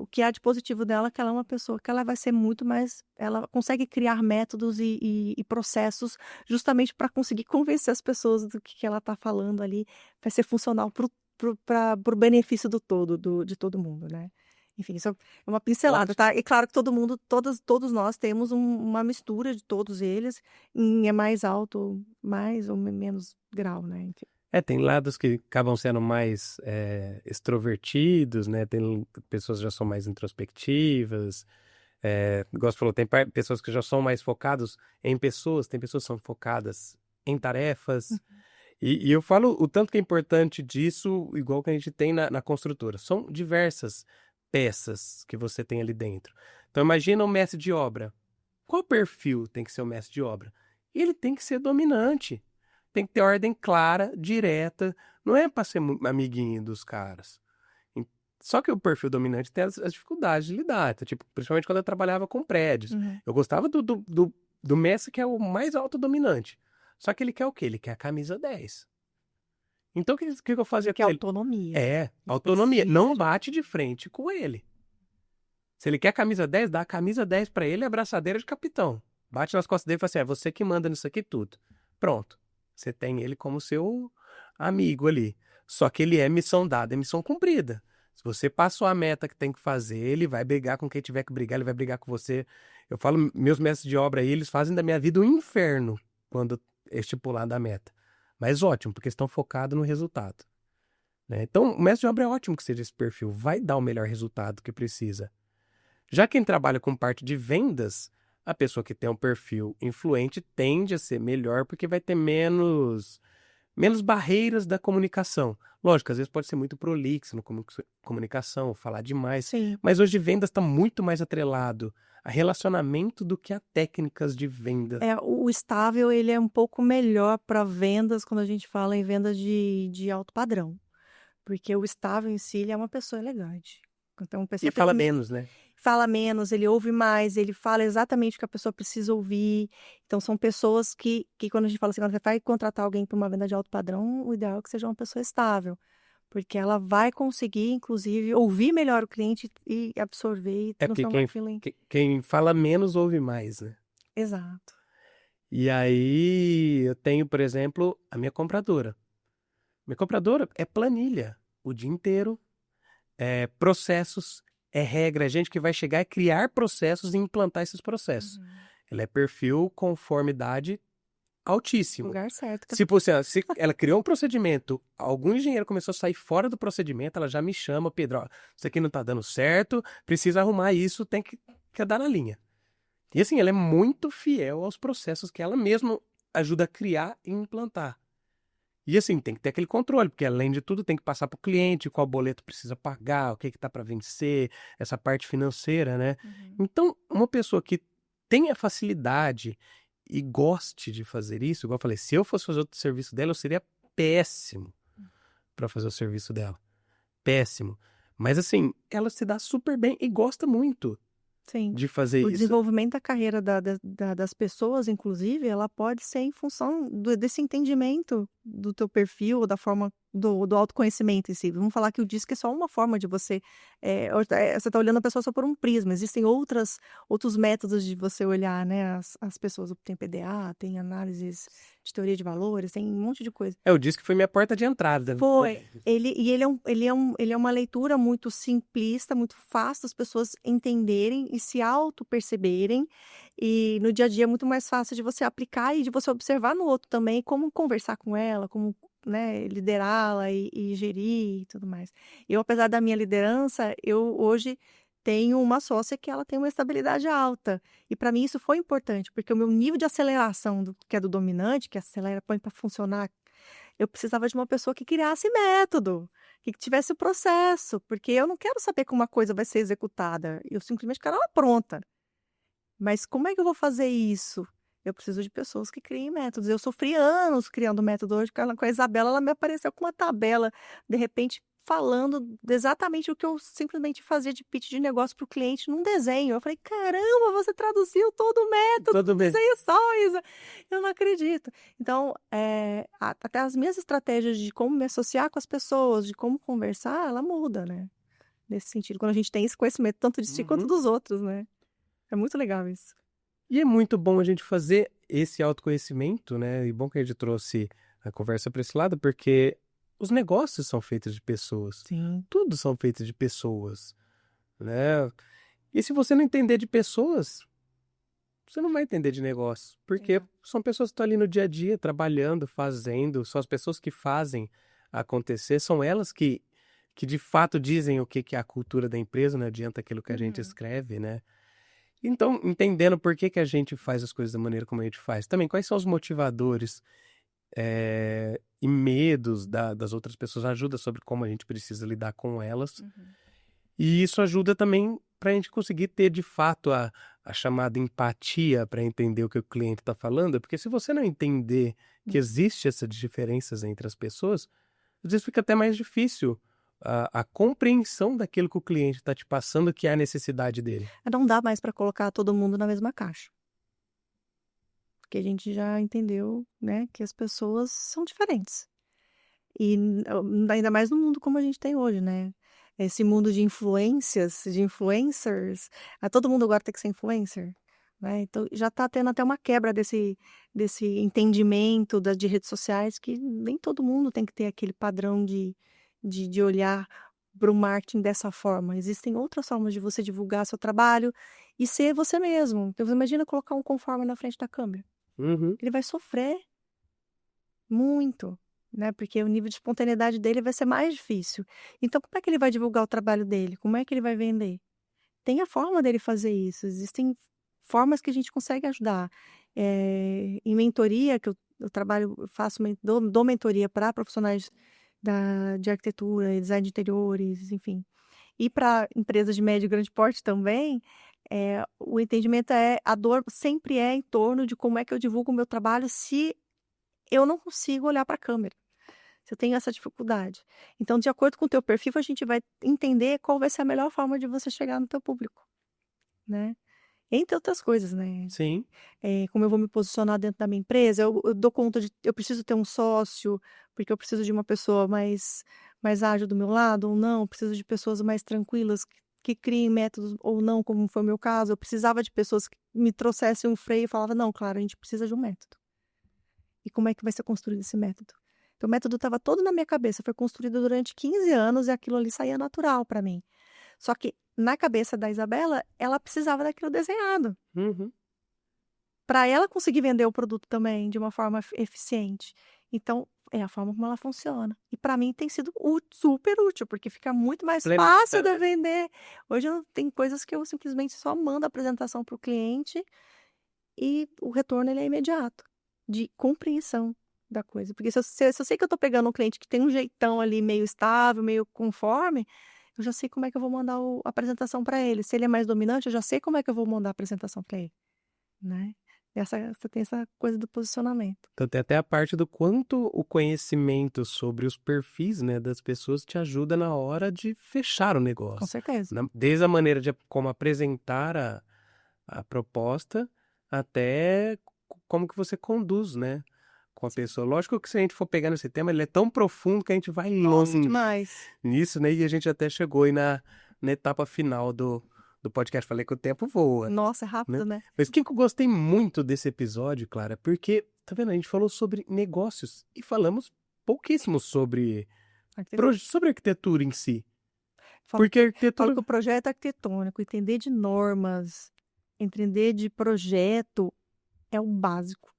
O que há de positivo dela é que ela é uma pessoa que ela vai ser muito mais, ela consegue criar métodos e processos justamente para conseguir convencer as pessoas do que ela está falando ali, vai ser funcional para o benefício do todo, de todo mundo, né. Enfim, isso é uma pincelada, tá. E claro que todos nós temos uma mistura de todos eles, é mais alto, mais ou menos grau, né, enfim. Tem lados que acabam sendo mais extrovertidos, né? Tem pessoas que já são mais introspectivas. Igual você falou, tem pessoas que já são mais focadas em pessoas, tem pessoas que são focadas em tarefas. E eu falo o tanto que é importante disso, igual que a gente tem na construtora. São diversas peças que você tem ali dentro. Então imagina um mestre de obra. Qual perfil tem que ser o mestre de obra? Ele tem que ser dominante. Tem que ter ordem clara, direta, não é para ser amiguinho dos caras. Só que o perfil dominante tem as dificuldades de lidar, então, tipo, principalmente quando eu trabalhava com prédios. Eu gostava do mestre que é o mais alto dominante. Só que ele quer o quê? Ele quer a camisa 10. Então o que eu fazia com ele? Autonomia. Autonomia. Não bate de frente com ele. Se ele quer a camisa 10, dá a camisa 10 para ele e a abraçadeira de capitão. Bate nas costas dele e fala assim, é você que manda nisso aqui tudo. Pronto. Você tem ele como seu amigo ali. Só que ele é missão dada, é missão cumprida. Se você passou a meta que tem que fazer, ele vai brigar com quem tiver que brigar, ele vai brigar com você. Eu falo, meus mestres de obra aí, eles fazem da minha vida um inferno quando estipular da meta. Mas ótimo, porque estão focados no resultado. Né? Então, o mestre de obra é ótimo que seja esse perfil. Vai dar o melhor resultado que precisa. Já quem trabalha com parte de vendas, a pessoa que tem um perfil influente tende a ser melhor porque vai ter menos barreiras da comunicação. Lógico, às vezes pode ser muito prolixo na comunicação, falar demais. Sim. Mas hoje vendas está muito mais atrelado a relacionamento do que a técnicas de venda. O estável, ele é um pouco melhor para vendas, quando a gente fala em vendas de alto padrão. Porque o estável em si, ele é uma pessoa elegante. Então, uma pessoa E fala menos, né? fala menos, ele ouve mais, ele fala exatamente o que a pessoa precisa ouvir. Então, são pessoas que quando a gente fala assim, quando você vai contratar alguém para uma venda de alto padrão, o ideal é que seja uma pessoa estável. Porque ela vai conseguir, inclusive, ouvir melhor o cliente e absorver e É porque transformar aquilo em... quem fala menos ouve mais, né? Exato. E aí eu tenho, por exemplo, a minha compradora. Minha compradora é planilha o dia inteiro, é processos, é regra, é gente que vai chegar e criar processos e implantar esses processos. Ela é perfil conformidade altíssimo. Lugar certo. Se ela criou um procedimento, algum engenheiro começou a sair fora do procedimento, ela já me chama, Pedro, ó, isso aqui não tá dando certo, precisa arrumar isso, tem que dar na linha. E assim, ela é muito fiel aos processos que ela mesma ajuda a criar e implantar. E assim, tem que ter aquele controle, porque além de tudo tem que passar para o cliente, qual boleto precisa pagar, o que está para vencer, essa parte financeira, né? Então, uma pessoa que tenha facilidade e goste de fazer isso, igual eu falei, se eu fosse fazer o serviço dela, eu seria péssimo para fazer o serviço dela. Péssimo. Mas assim, ela se dá super bem e gosta muito Sim. de fazer O isso. desenvolvimento da carreira das pessoas, inclusive, ela pode ser em função desse entendimento do teu perfil, da forma do autoconhecimento em si. Vamos falar que o DISC é só uma forma de você... você está olhando a pessoa só por um prisma. Existem outros métodos de você olhar, né, as pessoas. Tem PDA, tem análises de teoria de valores, tem um monte de coisa. Eu disse que foi minha porta de entrada. Foi. Ele é uma leitura muito simplista, muito fácil das pessoas entenderem e se auto-perceberem. E no dia a dia é muito mais fácil de você aplicar e de você observar no outro também como conversar com ela, como, né, liderá-la e gerir e tudo mais. Eu, apesar da minha liderança, eu hoje tenho uma sócia que ela tem uma estabilidade alta. E para mim isso foi importante, porque o meu nível de aceleração, que é do dominante, que acelera, põe para funcionar, eu precisava de uma pessoa que criasse método, que tivesse o processo, porque eu não quero saber como uma coisa vai ser executada, eu simplesmente quero ela pronta. Mas como é que eu vou fazer isso? Eu preciso de pessoas que criem métodos. Eu sofri anos criando método. Hoje, com a Isabela, ela me apareceu com uma tabela, de repente, falando exatamente o que eu simplesmente fazia de pitch de negócio para o cliente num desenho. Eu falei, caramba, você traduziu todo o método, Todo bem. desenho só, Isa. Eu não acredito. Então, até as minhas estratégias de como me associar com as pessoas, de como conversar, ela muda, né? Nesse sentido, quando a gente tem esse conhecimento, tanto de si quanto dos outros, né? É muito legal isso. E é muito bom a gente fazer esse autoconhecimento, né? E bom que a gente trouxe a conversa para esse lado, porque os negócios são feitos de pessoas. Sim. Tudo são feitos de pessoas, né? E se você não entender de pessoas, você não vai entender de negócio. Porque são pessoas que estão ali no dia a dia, trabalhando, fazendo. São as pessoas que fazem acontecer. São elas que de fato dizem o que é a cultura da empresa, não adianta aquilo que a gente escreve, né? Então, entendendo por que a gente faz as coisas da maneira como a gente faz. Também, quais são os motivadores e medos das outras pessoas. Ajuda sobre como a gente precisa lidar com elas. E isso ajuda também para a gente conseguir ter, de fato, a chamada empatia para entender o que o cliente está falando. Porque se você não entender que existe essas diferenças entre as pessoas, às vezes fica até mais difícil a compreensão daquilo que o cliente está te passando, que é a necessidade dele. Não dá mais para colocar todo mundo na mesma caixa. Porque a gente já entendeu, né, que as pessoas são diferentes. E ainda mais no mundo como a gente tem hoje, né? Esse mundo de influências, de influencers. Todo mundo agora tem que ser influencer. Né? Então já está tendo até uma quebra desse entendimento de redes sociais, que nem todo mundo tem que ter aquele padrão de olhar para o marketing dessa forma. Existem outras formas de você divulgar seu trabalho e ser você mesmo. Então, você imagina colocar um conforme na frente da câmera. Ele vai sofrer muito, né? Porque o nível de espontaneidade dele vai ser mais difícil. Então, como é que ele vai divulgar o trabalho dele? Como é que ele vai vender? Tem a forma dele fazer isso. Existem formas que a gente consegue ajudar. Em mentoria, que eu trabalho, dou mentoria para profissionais de arquitetura, design de interiores, enfim. E para empresas de médio e grande porte também, o entendimento a dor sempre é em torno de como é que eu divulgo o meu trabalho se eu não consigo olhar para a câmera. Se eu tenho essa dificuldade. Então, de acordo com o teu perfil, a gente vai entender qual vai ser a melhor forma de você chegar no teu público, né? Entre outras coisas, né? Sim. Como eu vou me posicionar dentro da minha empresa, eu dou conta de... Eu preciso ter um sócio, porque eu preciso de uma pessoa mais ágil do meu lado, ou não. Eu preciso de pessoas mais tranquilas, que criem métodos, ou não, como foi o meu caso. Eu precisava de pessoas que me trouxessem um freio e falavam, não, claro, a gente precisa de um método. E como é que vai ser construído esse método? Então, o método estava todo na minha cabeça, foi construído durante 15 anos e aquilo ali saía natural para mim. Só que, na cabeça da Isabela, ela precisava daquilo desenhado. Uhum. Para ela conseguir vender o produto também de uma forma eficiente. Então, é a forma como ela funciona. E para mim tem sido super útil, porque fica muito mais fácil de eu vender. Hoje tem coisas que eu simplesmente só mando a apresentação para o cliente e o retorno ele é imediato, de compreensão da coisa. Porque se eu sei que eu estou pegando um cliente que tem um jeitão ali meio estável, meio conforme, eu já sei como é que eu vou mandar a apresentação para ele. Se ele é mais dominante, eu já sei como é que eu vou mandar a apresentação para ele, né? Você tem essa coisa do posicionamento. Então tem até a parte do quanto o conhecimento sobre os perfis, né, das pessoas te ajuda na hora de fechar o Com negócio. certeza. Desde a maneira de como apresentar a proposta até como que você conduz, né, com a pessoa. Lógico que se a gente for pegar nesse tema, ele é tão profundo que a gente vai Nossa, longe demais. nisso, né, e a gente até chegou aí na etapa final do podcast. Falei que o tempo voa. Nossa, é rápido, né? Mas o que eu gostei muito desse episódio, Clara, porque, tá vendo, a gente falou sobre negócios e falamos pouquíssimo sobre arquitetura em si. Porque a arquitetura... Falo que o projeto arquitetônico, entender de normas, entender de projeto é o básico.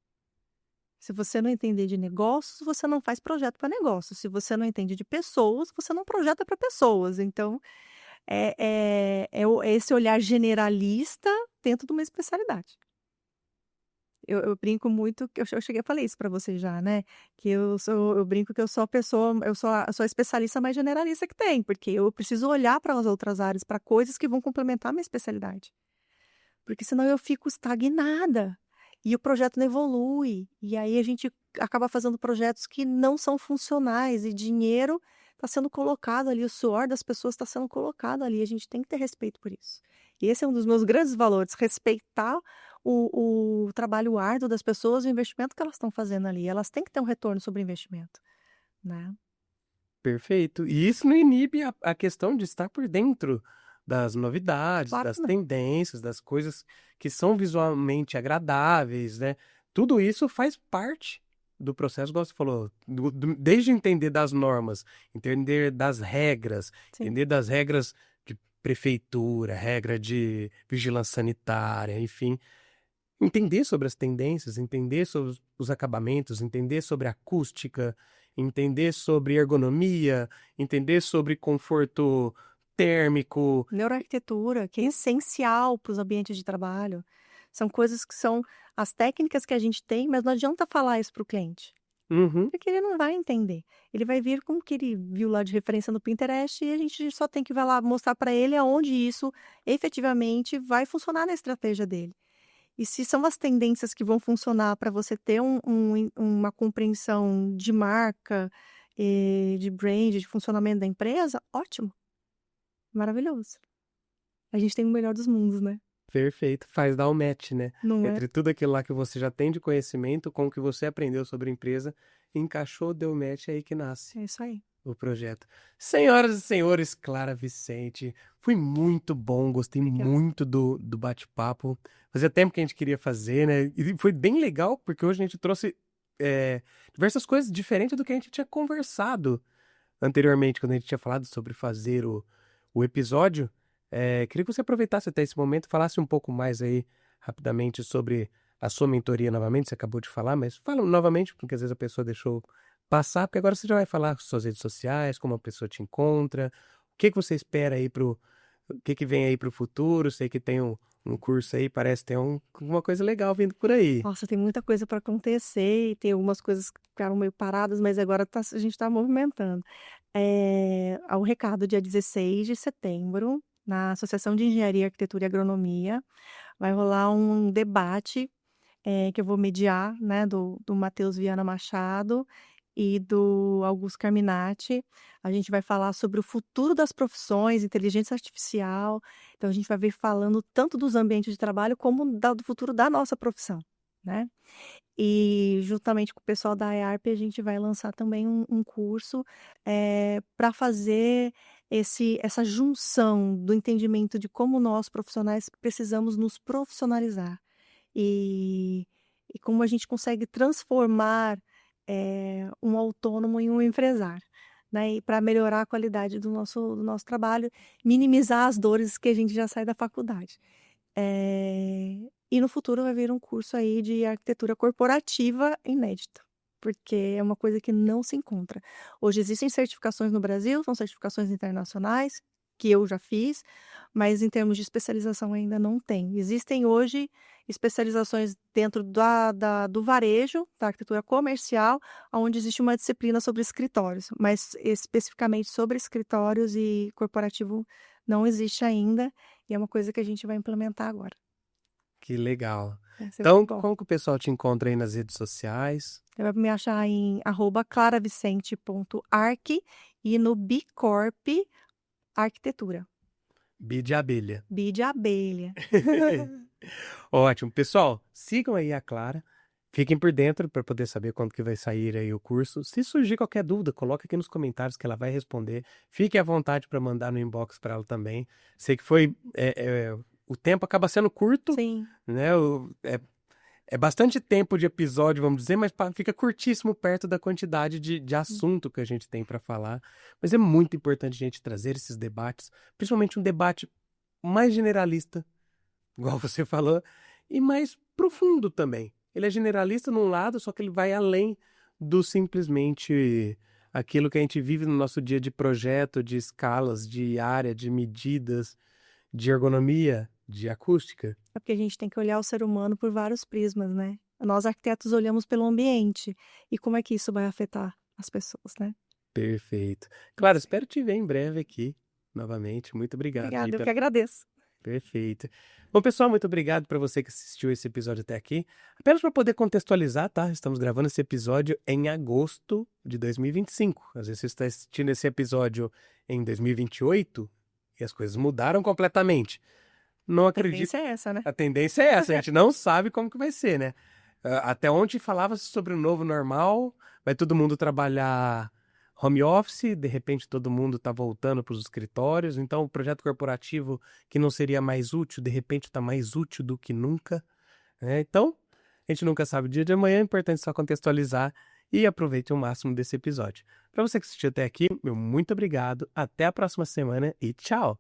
Se você não entender de negócios, você não faz projeto para negócios. Se você não entende de pessoas, você não projeta para pessoas. Então, é esse olhar generalista dentro de uma especialidade. Eu brinco muito, eu cheguei a falar isso para você já, né? Que eu brinco que eu sou a pessoa, eu sou a especialista mais generalista que tem, porque eu preciso olhar para as outras áreas, para coisas que vão complementar a minha especialidade. Porque senão eu fico estagnada e o projeto não evolui. E aí a gente acaba fazendo projetos que não são funcionais e dinheiro está sendo colocado ali, o suor das pessoas está sendo colocado ali. A gente tem que ter respeito por isso. E esse é um dos meus grandes valores, respeitar o trabalho árduo das pessoas, o investimento que elas estão fazendo ali. Elas têm que ter um retorno sobre o investimento, né? Perfeito. E isso não inibe a questão de estar por dentro das novidades, Claro das que não. tendências, das coisas que são visualmente agradáveis, né? Tudo isso faz parte do processo, igual você falou, desde entender das normas, entender das regras, Sim. entender das regras de prefeitura, regra de vigilância sanitária, enfim. Entender sobre as tendências, entender sobre os acabamentos, entender sobre acústica, entender sobre ergonomia, entender sobre conforto térmico. Neuroarquitetura, que é essencial para os ambientes de trabalho. São coisas que são as técnicas que a gente tem, mas não adianta falar isso para o cliente, Uhum. porque ele não vai entender. Ele vai vir com o que ele viu lá de referência no Pinterest e a gente só tem que vai lá mostrar para ele aonde isso efetivamente vai funcionar na estratégia dele. E se são as tendências que vão funcionar para você ter uma compreensão de marca, de brand, de funcionamento da empresa, ótimo. Maravilhoso. A gente tem o melhor dos mundos, né? Perfeito. Faz dar o match, né? Não é? Entre tudo aquilo lá que você já tem de conhecimento com o que você aprendeu sobre a empresa, encaixou, deu match, é aí que nasce É isso aí. o projeto. Senhoras e senhores, Clara Vicente, foi muito bom, gostei muito do bate-papo. Fazia tempo que a gente queria fazer, né? E foi bem legal, porque hoje a gente trouxe diversas coisas diferentes do que a gente tinha conversado anteriormente, quando a gente tinha falado sobre fazer o episódio. Queria que você aproveitasse até esse momento, falasse um pouco mais aí, rapidamente, sobre a sua mentoria novamente. Você acabou de falar, mas fala novamente, porque às vezes a pessoa deixou passar, porque agora você já vai falar suas redes sociais, como a pessoa te encontra, o que você espera aí o que vem aí pro futuro. Sei que tem um curso aí, parece que tem uma coisa legal vindo por aí. Nossa, tem muita coisa para acontecer e tem algumas coisas que ficaram meio paradas, mas agora a gente está movimentando. O recado, dia 16 de setembro, na Associação de Engenharia, Arquitetura e Agronomia, vai rolar um debate que eu vou mediar, né, do Matheus Viana Machado, e do Augusto Carminati. A gente vai falar sobre o futuro das profissões, inteligência artificial. Então, a gente vai ver falando tanto dos ambientes de trabalho como do futuro da nossa profissão, né? E juntamente com o pessoal da EARP, a gente vai lançar também um curso para fazer essa junção do entendimento de como nós, profissionais, precisamos nos profissionalizar. E como a gente consegue transformar um autônomo em um empresário, né? E para melhorar a qualidade do nosso trabalho, minimizar as dores que a gente já sai da faculdade. E no futuro vai vir um curso aí de arquitetura corporativa inédito, porque é uma coisa que não se encontra. Hoje existem certificações no Brasil, são certificações internacionais, que eu já fiz, mas em termos de especialização ainda não tem. Existem hoje especializações dentro do varejo, da arquitetura comercial, onde existe uma disciplina sobre escritórios, mas especificamente sobre escritórios e corporativo não existe ainda, e é uma coisa que a gente vai implementar agora. Que legal. Então, Então, como que o pessoal te encontra aí nas redes sociais? Você vai me achar em @claravicente.arc e no Bicorp Arquitetura. Bi de abelha. Bi de abelha. Ótimo. Pessoal, sigam aí a Clara. Fiquem por dentro para poder saber quando que vai sair aí o curso. Se surgir qualquer dúvida, coloca aqui nos comentários que ela vai responder. Fique à vontade para mandar no inbox para ela também. Sei que foi... o tempo acaba sendo curto. Sim. Né? É bastante tempo de episódio, vamos dizer, mas fica curtíssimo perto da quantidade de assunto que a gente tem para falar. Mas é muito importante a gente trazer esses debates, principalmente um debate mais generalista, igual você falou, e mais profundo também. Ele é generalista num lado, só que ele vai além do simplesmente aquilo que a gente vive no nosso dia de projeto, de escalas, de área, de medidas, de ergonomia, de acústica. É porque a gente tem que olhar o ser humano por vários prismas, né? Nós, arquitetos, olhamos pelo ambiente. E como é que isso vai afetar as pessoas, né? Perfeito. Claro, espero te ver em breve aqui, novamente. Muito obrigado. Obrigada, eu que agradeço. Perfeito. Bom, pessoal, muito obrigado para você que assistiu esse episódio até aqui. Apenas para poder contextualizar, tá? Estamos gravando esse episódio em agosto de 2025. Às vezes você está assistindo esse episódio em 2028 e as coisas mudaram completamente. Não acredito. A tendência é essa, né? A tendência é essa, a gente não sabe como que vai ser, né? Até ontem falava-se sobre o novo normal, vai todo mundo trabalhar home office, de repente todo mundo está voltando para os escritórios, então o projeto corporativo que não seria mais útil, de repente está mais útil do que nunca, né? Então, a gente nunca sabe o dia de amanhã, é importante só contextualizar e aproveite o máximo desse episódio. Para você que assistiu até aqui, meu muito obrigado, até a próxima semana e tchau!